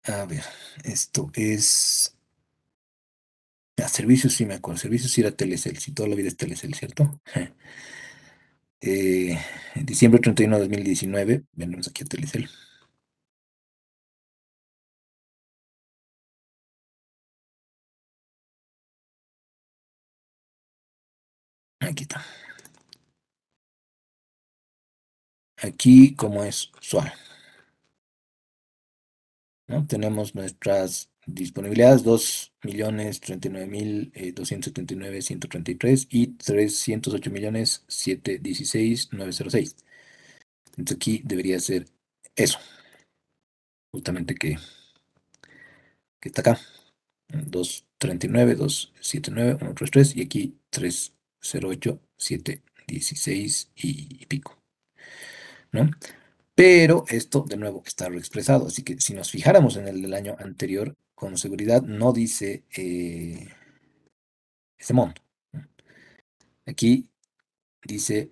A ver, esto es... servicios sí me acuerdo. Servicios sí era Telecel. Sí, toda la vida es Telecel, ¿cierto? Diciembre 31 de 2019. Vendremos aquí a Telecel. Aquí está. Aquí, como es usual, ¿no? Tenemos nuestras disponibilidades, 2.039.279.133 y 308.716.906. Entonces aquí debería ser eso, justamente que está acá. 239, 279, 133 y aquí 308, 716 y pico, ¿no? Pero esto, de nuevo, está reexpresado. Así que si nos fijáramos en el del año anterior, con seguridad no dice ese monto, ¿no? Aquí dice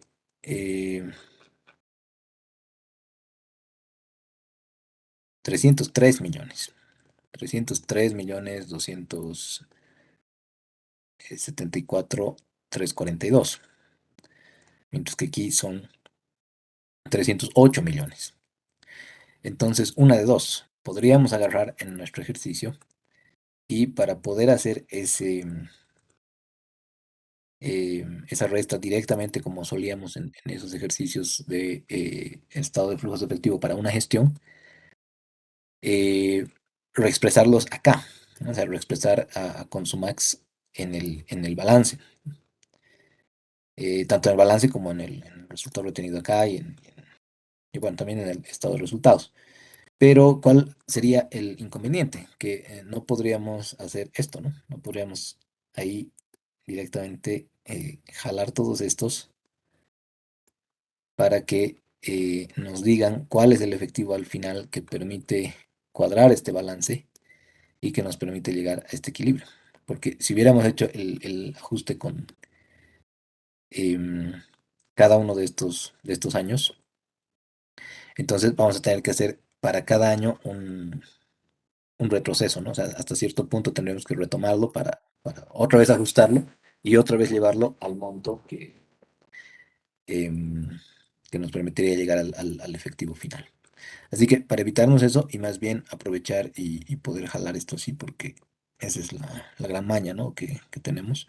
303 millones. 303 millones 274.342. Mientras que aquí son 308 millones. Entonces, una de dos. Podríamos agarrar en nuestro ejercicio y para poder hacer esa resta directamente como solíamos en esos ejercicios de estado de flujos de efectivo para una gestión, eh, reexpresarlos acá, ¿no? O sea, reexpresar a Consumax en el balance, tanto en el balance como en el resultado retenido acá y bueno, también en el estado de resultados. Pero, ¿cuál sería el inconveniente? Que no podríamos hacer esto, ¿no? No podríamos ahí directamente jalar todos estos para que nos digan cuál es el efectivo al final que permite cuadrar este balance y que nos permite llegar a este equilibrio. Porque si hubiéramos hecho el ajuste con em, cada uno de estos años, entonces vamos a tener que hacer para cada año un retroceso, ¿no? O sea, hasta cierto punto tendremos que retomarlo para otra vez ajustarlo y otra vez llevarlo al monto em, que nos permitiría llegar al efectivo final. Así que para evitarnos eso y más bien aprovechar y poder jalar esto así, porque esa es la gran maña, ¿no? que tenemos.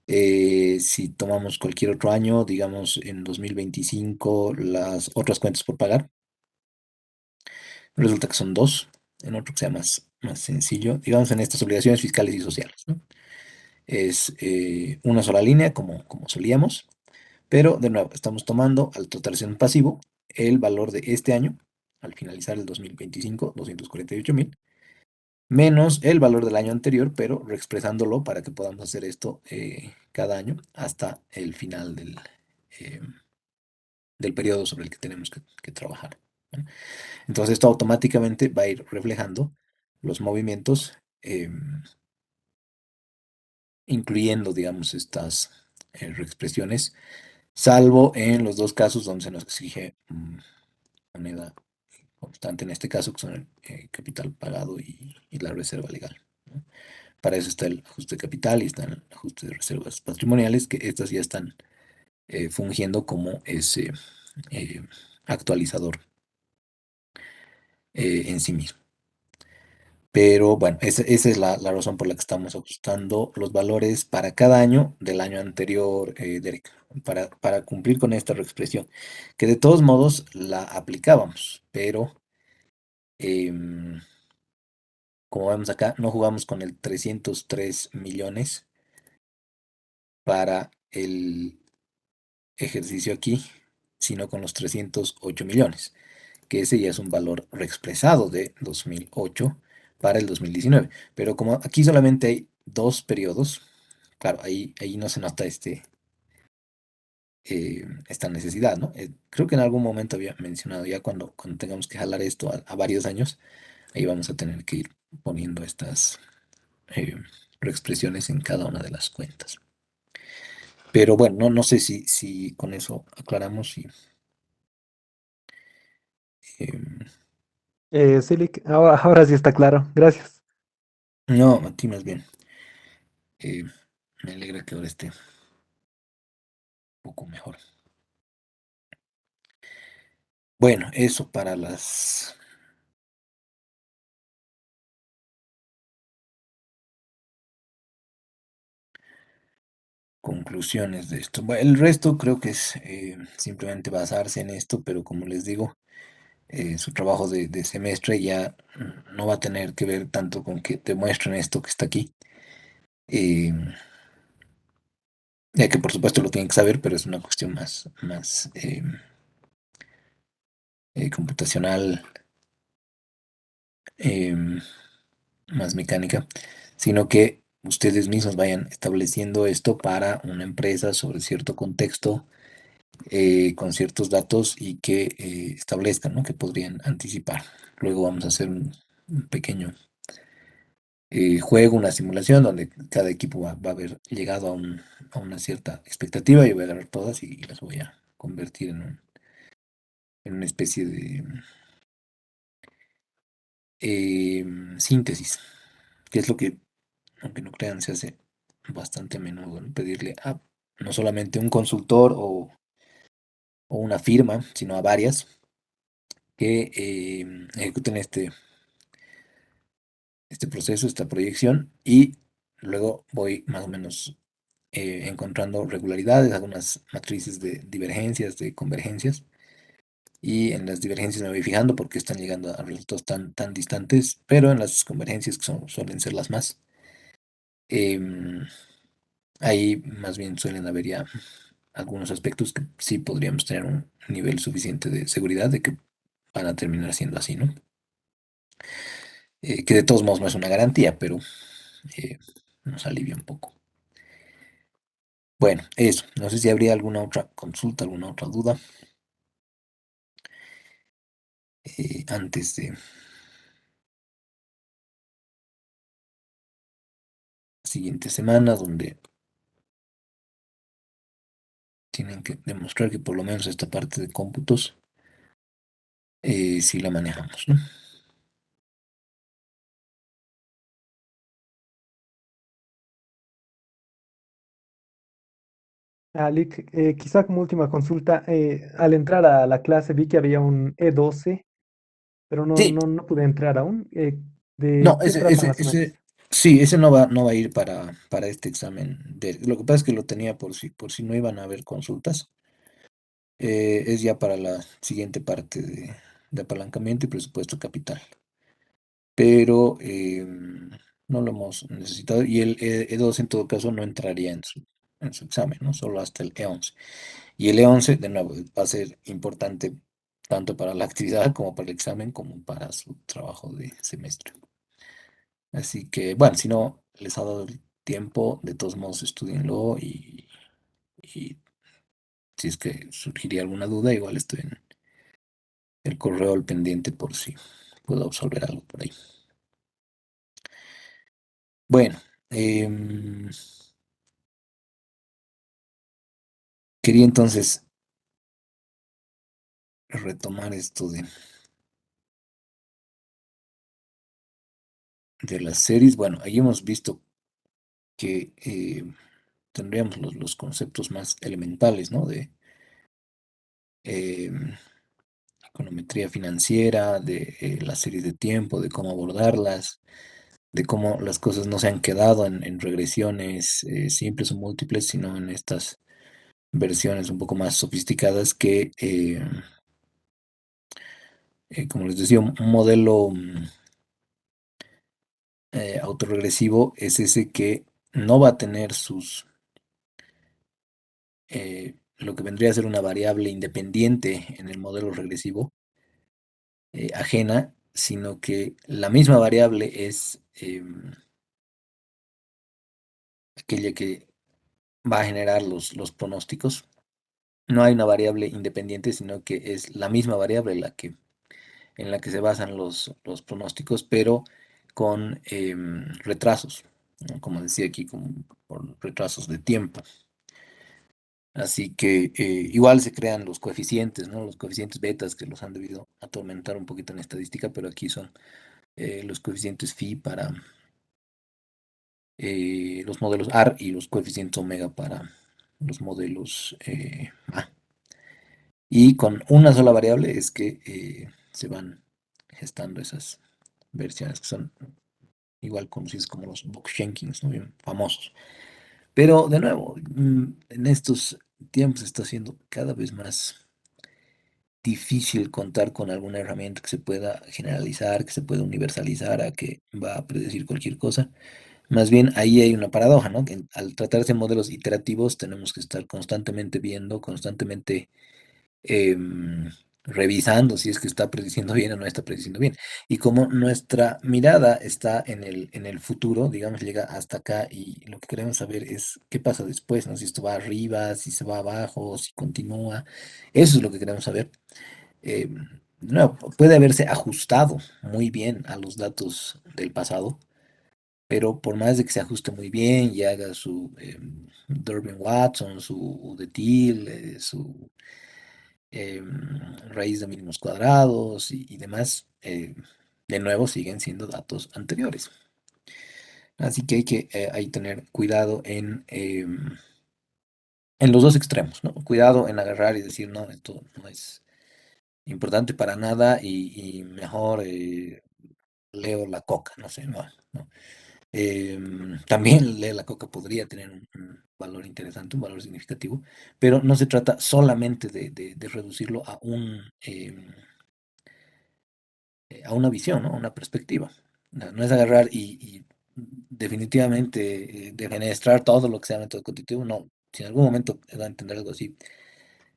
Si tomamos cualquier otro año, digamos en 2025, las otras cuentas por pagar, resulta que son dos, en otro que sea más sencillo, digamos en estas obligaciones fiscales y sociales, ¿no? Es una sola línea como solíamos, pero de nuevo estamos tomando al tratarse en un pasivo el valor de este año, al finalizar el 2025, 248.000, menos el valor del año anterior, pero reexpresándolo para que podamos hacer esto cada año hasta el final eh, del periodo sobre el que tenemos que trabajar, ¿no? Entonces esto automáticamente va a ir reflejando los movimientos, incluyendo, digamos, estas reexpresiones, salvo en los dos casos donde se nos exige moneda constante, en este caso, que son el capital pagado y la reserva legal, ¿no? Para eso está el ajuste de capital y está el ajuste de reservas patrimoniales, que estas ya están fungiendo como ese eh, actualizador en sí mismo. Pero bueno, esa es la razón por la que estamos ajustando los valores para cada año del año anterior, Derek, para cumplir con esta reexpresión, que de todos modos la aplicábamos, pero em, como vemos acá, no jugamos con el 303 millones para el ejercicio aquí, sino con los 308 millones, que ese ya es un valor reexpresado de 2008 para el 2019. Pero como aquí solamente hay dos periodos, claro, ahí no se nota esta necesidad, ¿no? Creo que en algún momento había mencionado ya cuando tengamos que jalar esto a varios años, ahí vamos a tener que ir poniendo estas eh, reexpresiones en cada una de las cuentas. Pero bueno, no sé si con eso aclaramos y em, Silic, ahora sí está claro. Gracias. no, a ti más bien. eh, Me alegra que ahora esté un poco mejor. Bueno, eso para las... conclusiones de esto. Bueno, el resto creo que es simplemente basarse en esto, pero como les digo, su trabajo de semestre ya no va a tener que ver tanto con que te muestren esto que está aquí. eh, ya que por supuesto lo tienen que saber, pero es una cuestión más computacional, em, más mecánica, sino que ustedes mismos vayan estableciendo esto para una empresa sobre cierto contexto, con ciertos datos y que establezcan, ¿no? Que podrían anticipar. Luego vamos a hacer un pequeño juego, una simulación donde cada equipo va a haber llegado a una cierta expectativa. Yo voy a agarrar todas y las voy a convertir en una especie de síntesis, que es lo que, aunque no crean, se hace bastante a menudo, ¿no? Pedirle a no solamente un consultor o una firma, sino a varias que ejecuten este proceso, esta proyección, y luego voy más o menos encontrando regularidades, algunas matrices de divergencias, de convergencias, y en las divergencias me voy fijando porque están llegando a resultados tan distantes, pero en las convergencias, que suelen ser las más, em, ahí más bien suelen haber ya algunos aspectos que sí podríamos tener un nivel suficiente de seguridad de que van a terminar siendo así, ¿no? Que de todos modos no es una garantía, pero eh, nos alivia un poco. Bueno, eso. No sé si habría alguna otra consulta, alguna otra duda antes de la siguiente semana, donde tienen que demostrar que por lo menos esta parte de cómputos sí la manejamos, ¿no? Lick, quizá como última consulta, al entrar a la clase vi que había un E12, pero Sí, no pude entrar aún. ¿De no, qué trata más o menos? sí, ese no va a ir para este examen. Lo que pasa es que lo tenía por si no iban a haber consultas. Es ya para la siguiente parte de apalancamiento y presupuesto capital. Pero no lo hemos necesitado y el E2 en todo caso no entraría en su examen, ¿no? Solo hasta el E11. Y el E11, de nuevo, va a ser importante tanto para la actividad como para el examen, como para su trabajo de semestre. Así que, bueno, si no les ha dado el tiempo, de todos modos estudienlo y si es que surgiría alguna duda, igual estoy en el correo al pendiente por si puedo absolver algo por ahí. Bueno, quería entonces retomar esto de las series. Bueno, ahí hemos visto que tendríamos los conceptos más elementales, ¿no? De em, econometría financiera, de las series de tiempo, de cómo abordarlas, de cómo las cosas no se han quedado en regresiones simples o múltiples, sino en estas versiones un poco más sofisticadas que, como les decía, un modelo autorregresivo es ese que no va a tener lo que vendría a ser una variable independiente en el modelo regresivo, ajena, sino que la misma variable es aquella que va a generar los pronósticos. No hay una variable independiente, sino que es la misma variable en la que se basan los pronósticos, pero con retrasos, ¿no? Como decía aquí, por retrasos de tiempo. Así que igual se crean los coeficientes, ¿no? Los coeficientes betas que los han debido atormentar un poquito en estadística, pero aquí son los coeficientes phi para los modelos AR y los coeficientes omega para los modelos A. Y con una sola variable es que se van gestando esas versiones que son igual conocidas como los Box-Jenkins, ¿no? Bien famosos. Pero de nuevo, en estos tiempos está siendo cada vez más difícil contar con alguna herramienta que se pueda generalizar, que se pueda universalizar a que va a predecir cualquier cosa. Más bien ahí hay una paradoja, ¿no? Que al tratarse de modelos iterativos tenemos que estar constantemente viendo, constantemente em, revisando si es que está prediciendo bien o no está prediciendo bien. Y como nuestra mirada está en el futuro, digamos, llega hasta acá y lo que queremos saber es qué pasa después, ¿no? Si esto va arriba, si se va abajo, si continúa. Eso es lo que queremos saber. No, puede haberse ajustado muy bien a los datos del pasado, pero por más de que se ajuste muy bien y haga su Durbin-Watson, su Udectil, su raíz de mínimos cuadrados y demás, de nuevo siguen siendo datos anteriores. Así que hay que ahí tener cuidado en los dos extremos, ¿no? Cuidado en agarrar y decir, no, esto no es importante para nada y mejor leo la coca, no sé, no, no. También leer la coca podría tener un valor interesante, un valor significativo, pero no se trata solamente de reducirlo a una visión, ¿no? A una perspectiva. No, no es agarrar y definitivamente defenestrar todo lo que sea método cognitivo, no. Si en algún momento va a entender algo así,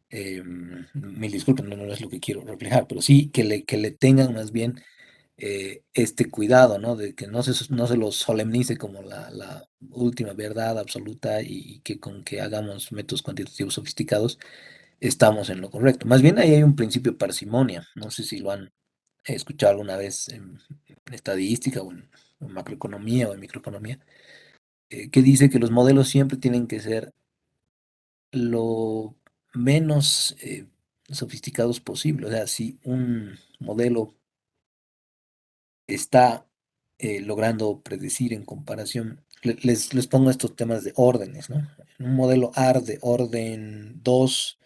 mil disculpas, no, no es lo que quiero reflejar, pero sí que le tengan más bien este cuidado, ¿no? De que no se los solemnice como la última verdad absoluta y que con que hagamos métodos cuantitativos sofisticados estamos en lo correcto. Más bien ahí hay un principio de parsimonia. No sé si lo han escuchado alguna vez en estadística en macroeconomía o en microeconomía, que dice que los modelos siempre tienen que ser lo menos sofisticados posible. O sea, si un modelo está logrando predecir en comparación. Les pongo estos temas de órdenes, ¿no? Un modelo AR de orden 2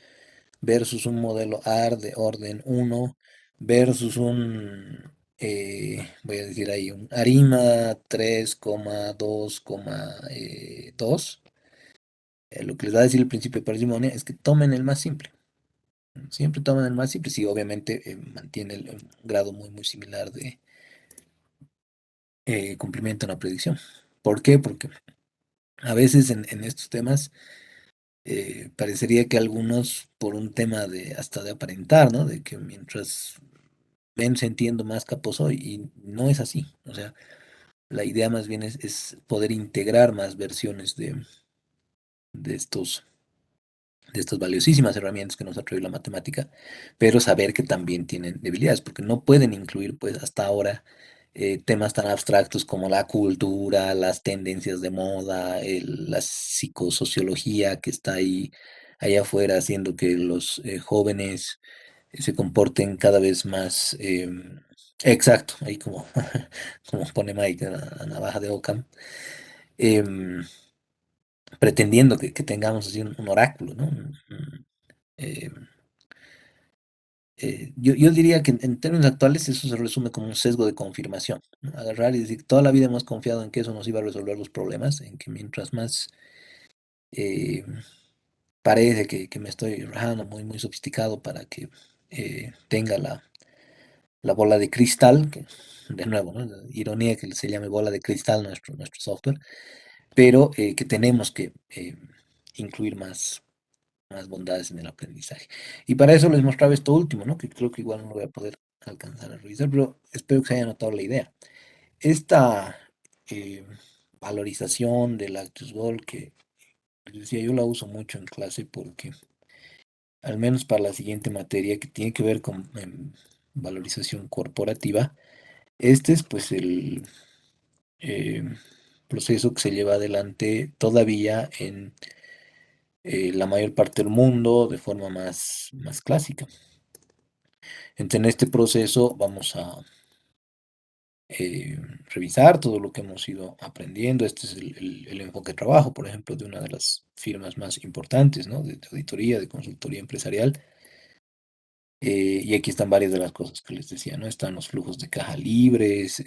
versus un modelo AR de orden uno versus voy a decir ahí, un ARIMA 3,2,2. Lo que les va a decir el principio de parsimonia es que tomen el más simple. Siempre tomen el más simple, si obviamente mantiene el grado muy, muy similar de cumplimiento en la predicción. ¿Por qué? Porque a veces en estos temas parecería que algunos, por un tema de hasta de aparentar, ¿no? De que mientras menos entiendo, más capo soy, y no es así. O sea, la idea más bien es poder integrar más versiones de estos de estas valiosísimas herramientas que nos ha traído la matemática, pero saber que también tienen debilidades, porque no pueden incluir, pues, hasta ahora temas tan abstractos como la cultura, las tendencias de moda, la psicosociología que está ahí allá afuera haciendo que los jóvenes se comporten cada vez más exacto, ahí como, como pone Mike, la navaja de Ockham, em, pretendiendo que tengamos así un oráculo, ¿no? Eh, yo diría que en términos actuales eso se resume como un sesgo de confirmación, ¿no? Agarrar y decir, toda la vida hemos confiado en que eso nos iba a resolver los problemas, en que mientras más eh, parece que me estoy rajando muy, muy sofisticado para que tenga la bola de cristal, que de nuevo, ¿no? La ironía que se llame bola de cristal nuestro software, pero que tenemos que incluir más bondades en el aprendizaje. Y para eso les mostraba esto último, ¿no? Que creo que igual no lo voy a poder alcanzar a revisar, pero espero que se haya notado la idea. Esta eh, valorización del Actus Gold, que les decía, yo la uso mucho en clase porque, al menos para la siguiente materia que tiene que ver con valorización corporativa, este es pues el eh, proceso que se lleva adelante todavía en la mayor parte del mundo de forma más clásica. Entonces, en este proceso vamos a eh, revisar todo lo que hemos ido aprendiendo. Este es el enfoque de trabajo, por ejemplo, de una de las firmas más importantes, ¿no? De auditoría, de consultoría empresarial. Y aquí están varias de las cosas que les decía, ¿no? Están los flujos de caja libres,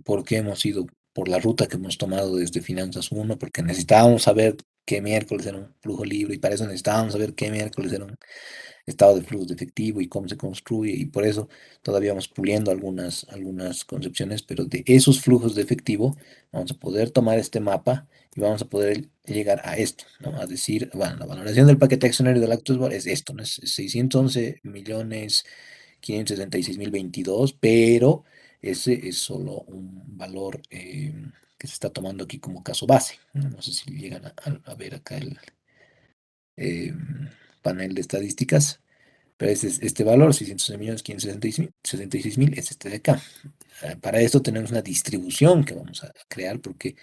por qué hemos ido por la ruta que hemos tomado desde Finanzas uno porque necesitábamos saber qué miércoles era un flujo libre y para eso necesitábamos saber qué miércoles era un estado de flujo de efectivo y cómo se construye y por eso todavía vamos puliendo algunas concepciones, pero de esos flujos de efectivo vamos a poder tomar este mapa y vamos a poder llegar a esto, ¿no? A decir, bueno, la valoración del paquete accionario del Actus es esto, ¿no? Es 611 millones 576.022, pero ese es solo un valor que se está tomando aquí como caso base, ¿no? No sé si llegan a ver acá el eh, panel de estadísticas, pero ese es este valor, 611.566.000, es este de acá. Para esto tenemos una distribución que vamos a crear porque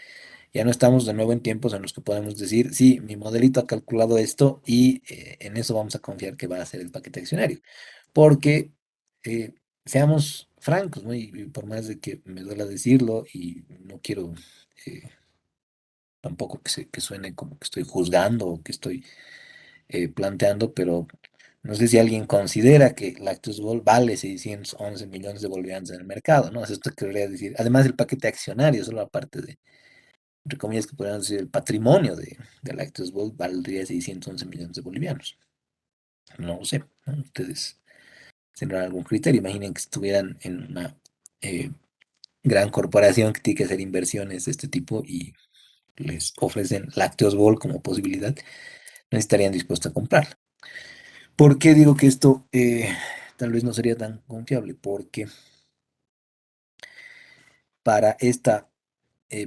ya no estamos de nuevo en tiempos en los que podemos decir, sí, mi modelito ha calculado esto y en eso vamos a confiar que va a ser el paquete accionario. Porque, eh, seamos francos, ¿no? Y por más de que me duela decirlo y no quiero tampoco que suene como que estoy juzgando o que estoy planteando, pero no sé si alguien considera que Lactus Gold vale 611 millones de bolivianos en el mercado, ¿no? O sea, esto querría decir, además el paquete accionario, solo aparte de, entre comillas, que podríamos decir el patrimonio de Lactus Gold valdría 611 millones de bolivianos. No lo sé, ¿no? Ustedes tendrán algún criterio. Imaginen que estuvieran en una eh, gran corporación que tiene que hacer inversiones de este tipo y les ofrecen Lácteos Gold como posibilidad, no estarían dispuestos a comprarla. ¿Por qué digo que esto tal vez no sería tan confiable? Porque para esta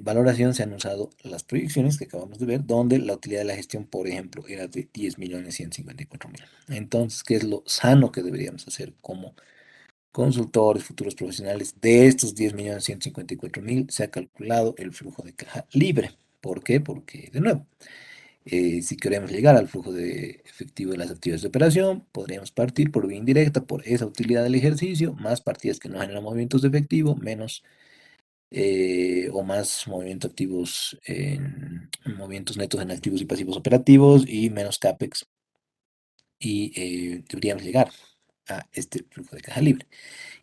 valoración se han usado las proyecciones que acabamos de ver, donde la utilidad de la gestión, por ejemplo, era de 10.154.000. Entonces, ¿qué es lo sano que deberíamos hacer como consultores, futuros profesionales? De estos 10.154.000 se ha calculado el flujo de caja libre. ¿Por qué? Porque, de nuevo, si queremos llegar al flujo de efectivo de las actividades de operación, podríamos partir por vía indirecta por esa utilidad del ejercicio, más partidas que no generan movimientos de efectivo, menos o más movimientos activos en movimientos netos en activos y pasivos operativos y menos CAPEX. Y deberíamos llegar a este flujo de caja libre.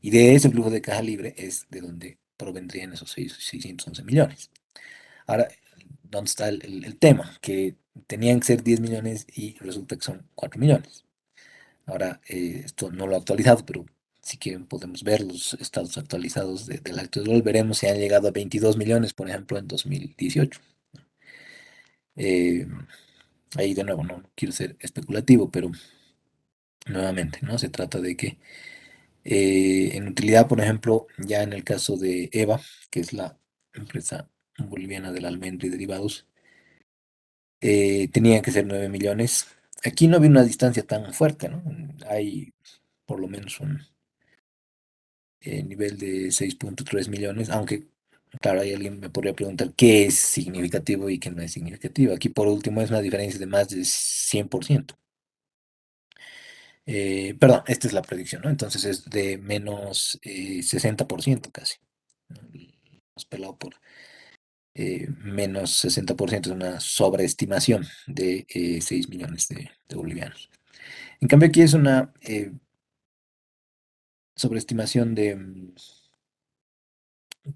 Y de ese flujo de caja libre es de donde provendrían esos 611 millones. Ahora, ¿dónde está el tema? Que tenían que ser 10 millones y resulta que son 4 millones. Ahora, esto no lo he actualizado, pero si quieren podemos ver los estados actualizados del acto de rol. Veremos si han llegado a 22 millones, por ejemplo, en 2018. Eh, ahí de nuevo, no quiero ser especulativo, pero nuevamente, ¿no? Se trata de que en utilidad, por ejemplo, ya en el caso de EVA, que es la empresa boliviana del almendro y derivados, tenían que ser 9 millones. Aquí no había una distancia tan fuerte, ¿no? Hay por lo menos un nivel de 6.3 millones, aunque, claro, ahí alguien me podría preguntar qué es significativo y qué no es significativo. Aquí, por último, es una diferencia de más de 100%. Perdón, esta es la predicción, ¿no? Entonces es de menos 60% casi, ¿no? Hemos pelado por menos 60%, es una sobreestimación de 6 millones de bolivianos. En cambio, aquí es una sobreestimación de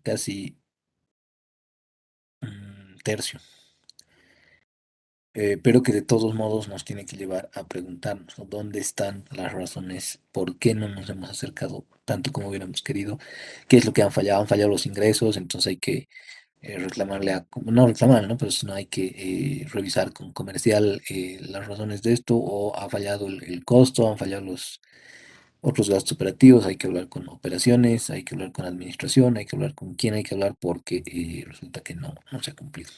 casi un tercio, pero que de todos modos nos tiene que llevar a preguntarnos, ¿no? ¿Dónde están las razones? ¿Por qué no nos hemos acercado tanto como hubiéramos querido? ¿Qué es lo que han fallado? Han fallado los ingresos, entonces hay que reclamarle no reclamar, ¿no? Pero si no hay que revisar con comercial las razones de esto, o ha fallado el costo, han fallado los otros gastos operativos, hay que hablar con operaciones, hay que hablar con administración, hay que hablar con quién hay que hablar porque resulta que no se ha cumplido.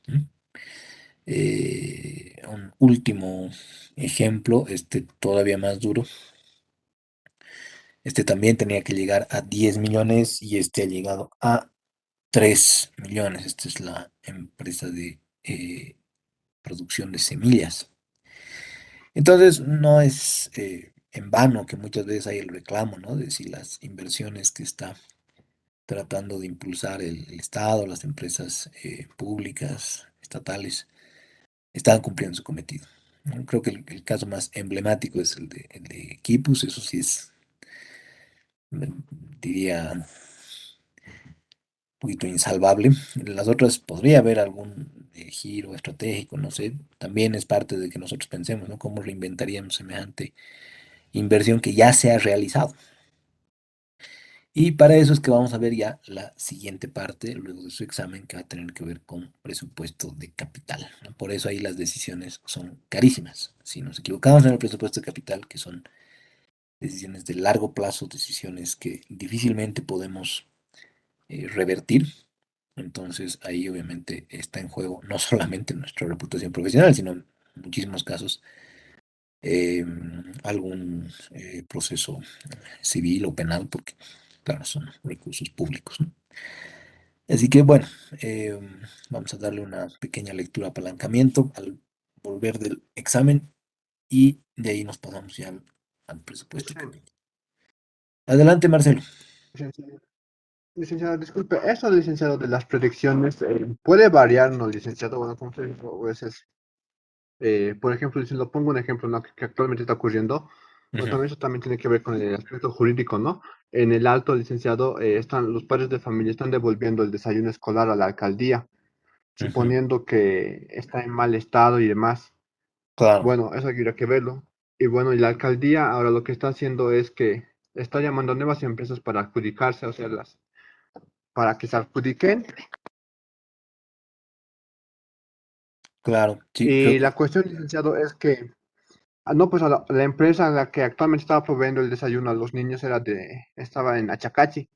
¿Mm? Un último ejemplo, este todavía más duro. Este también tenía que llegar a 10 millones y este ha llegado a 3 millones. Esta es la empresa de producción de semillas. Entonces, no es en vano que muchas veces hay el reclamo, ¿no? De si las inversiones que está tratando de impulsar el Estado, las empresas públicas, estatales, están cumpliendo su cometido, ¿no? Creo que el caso más emblemático es el de Equipus, eso sí es, diría, poquito insalvable. En las otras podría haber algún giro estratégico, no sé. También es parte de que nosotros pensemos, ¿no? ¿Cómo reinventaríamos semejante inversión que ya se ha realizado? Y para eso es que vamos a ver ya la siguiente parte, luego de su examen, que va a tener que ver con presupuesto de capital, ¿no? Por eso ahí las decisiones son carísimas. Si nos equivocamos en el presupuesto de capital, que son decisiones de largo plazo, decisiones que difícilmente podemos revertir, entonces ahí obviamente está en juego no solamente nuestra reputación profesional, sino en muchísimos casos eh, algún proceso civil o penal, porque claro, son recursos públicos, ¿no? Así que bueno, eh, vamos a darle una pequeña lectura apalancamiento al volver del examen y de ahí nos pasamos ya al presupuesto de Licenciado, capital. Adelante, Marcelo. licenciado, licenciado, disculpe, esto, licenciado, de las predicciones, puede variar, ¿no, licenciado? Bueno, como usted dijo, a veces, por ejemplo, si lo pongo un ejemplo, ¿no? que actualmente está ocurriendo, bueno, Ujú, también eso también tiene que ver con el aspecto jurídico, ¿no? En el alto, licenciado, los padres de familia están devolviendo el desayuno escolar a la alcaldía, ujú. suponiendo que está en mal estado y demás. Claro, Bueno, eso habría que verlo. Y bueno, y la alcaldía ahora lo que está haciendo es que está llamando a nuevas empresas para adjudicarse, o sea, para que se adjudiquen. claro, sí, creo Y que la cuestión, licenciado, es que, no, pues a la empresa a la que actualmente estaba proveyendo el desayuno a los niños estaba en Achacachi.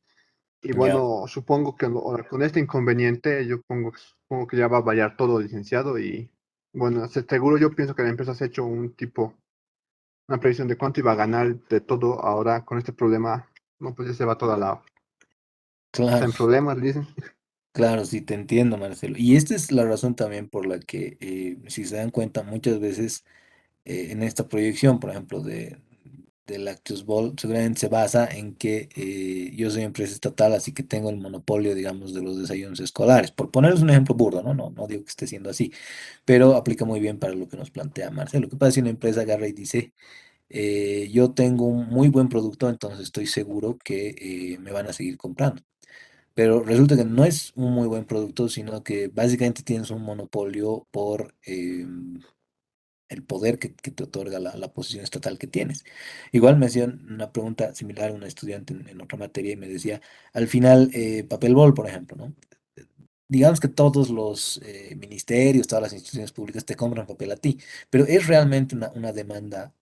Y ya, bueno, supongo que ahora con este inconveniente, supongo que ya va a variar todo, licenciado. Y bueno, seguro yo pienso que la empresa se ha hecho una previsión de cuánto iba a ganar de todo ahora con este problema. No, pues ya se va toda está claro, en problemas, dicen. claro, sí, te entiendo, Marcelo. Y esta es la razón también por la que, si se dan cuenta, muchas veces en esta proyección, por ejemplo, de Lactus Ball, seguramente se basa en que yo soy empresa estatal, así que tengo el monopolio, digamos, de los desayunos escolares. Por ponerles un ejemplo burdo, ¿no? No digo que esté siendo así, pero aplica muy bien para lo que nos plantea Marcelo. ¿Qué pasa si una empresa agarra y dice, yo tengo un muy buen producto, entonces estoy seguro que me van a seguir comprando? Pero resulta que no es un muy buen producto, sino que básicamente tienes un monopolio por el poder que te otorga la posición estatal que tienes. Igual me hacían una pregunta similar a una estudiante en otra materia y me decía, al final, papel bol, por ejemplo, ¿no? Digamos que todos los ministerios, todas las instituciones públicas te compran papel a ti, pero es realmente una demanda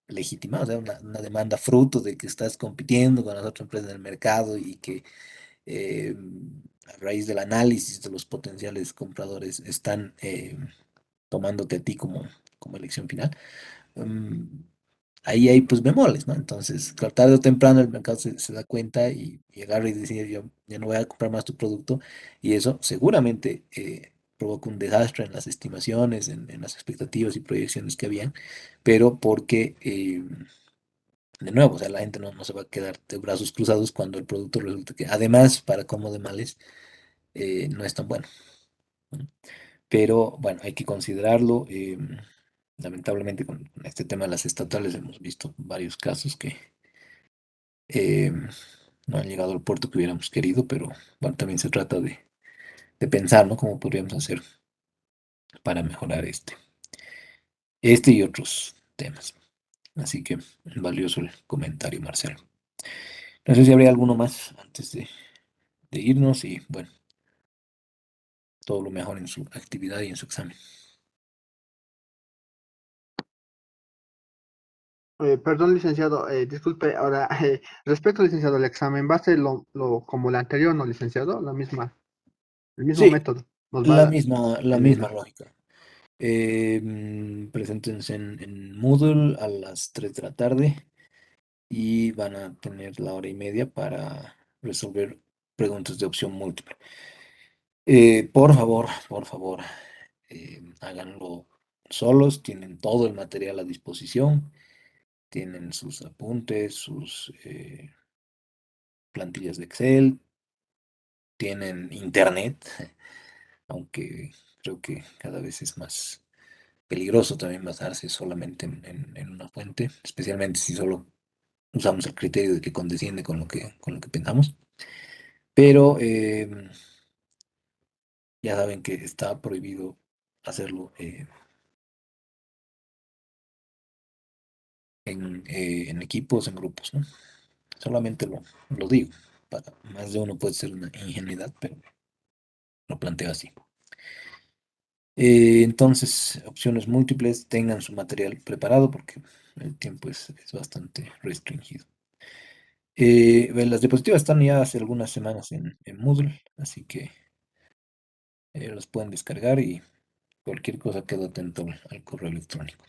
legítima, o sea, una demanda fruto de que estás compitiendo con las otras empresas del mercado y que eh, a raíz del análisis de los potenciales compradores están tomándote a ti como elección final. mm, Ahí hay pues bemoles, ¿no? Entonces, claro, tarde o temprano el mercado se da cuenta y agarra y decide, yo ya no voy a comprar más tu producto y eso seguramente provoca un desastre en las estimaciones, en las expectativas y proyecciones que habían, pero porque, de nuevo, o sea, la gente no se va a quedar de brazos cruzados cuando el producto resulta que, además, para como de males, no es tan bueno, ¿no? Pero bueno, hay que considerarlo. Lamentablemente con este tema de las estatales hemos visto varios casos que eh, no han llegado al puerto que hubiéramos querido, pero bueno, también se trata de pensar, ¿no? Cómo podríamos hacer para mejorar este y otros temas. Así que valioso el comentario, Marcelo. No sé si habría alguno más antes de irnos y bueno, todo lo mejor en su actividad y en su examen. Perdón, licenciado, disculpe, ahora, respecto, licenciado, al examen, ¿va a ser como el anterior, no, licenciado? El mismo Sí, método. Nos va la en misma lógica. Preséntense en Moodle a las 3 de la tarde y van a tener la hora y media para resolver preguntas de opción múltiple. Por favor, háganlo solos, tienen todo el material a disposición, tienen sus apuntes, sus plantillas de Excel, tienen internet, aunque creo que cada vez es más peligroso también basarse solamente en una fuente, especialmente si solo usamos el criterio de que condesciende con lo que pensamos. pero ya saben que está prohibido hacerlo en equipos, en grupos, ¿no? Solamente lo digo. Para más de uno puede ser una ingenuidad, pero lo planteo así. Entonces, opciones múltiples, tengan su material preparado porque el tiempo es bastante restringido. Las diapositivas están ya hace algunas semanas en Moodle, así que los pueden descargar y cualquier cosa quedo atento al correo electrónico.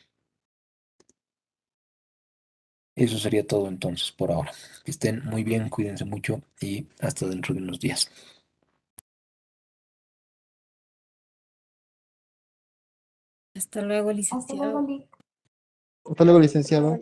Eso sería todo entonces por ahora. Que estén muy bien, cuídense mucho y hasta dentro de unos días. Hasta luego, licenciado. Hasta luego, licenciado.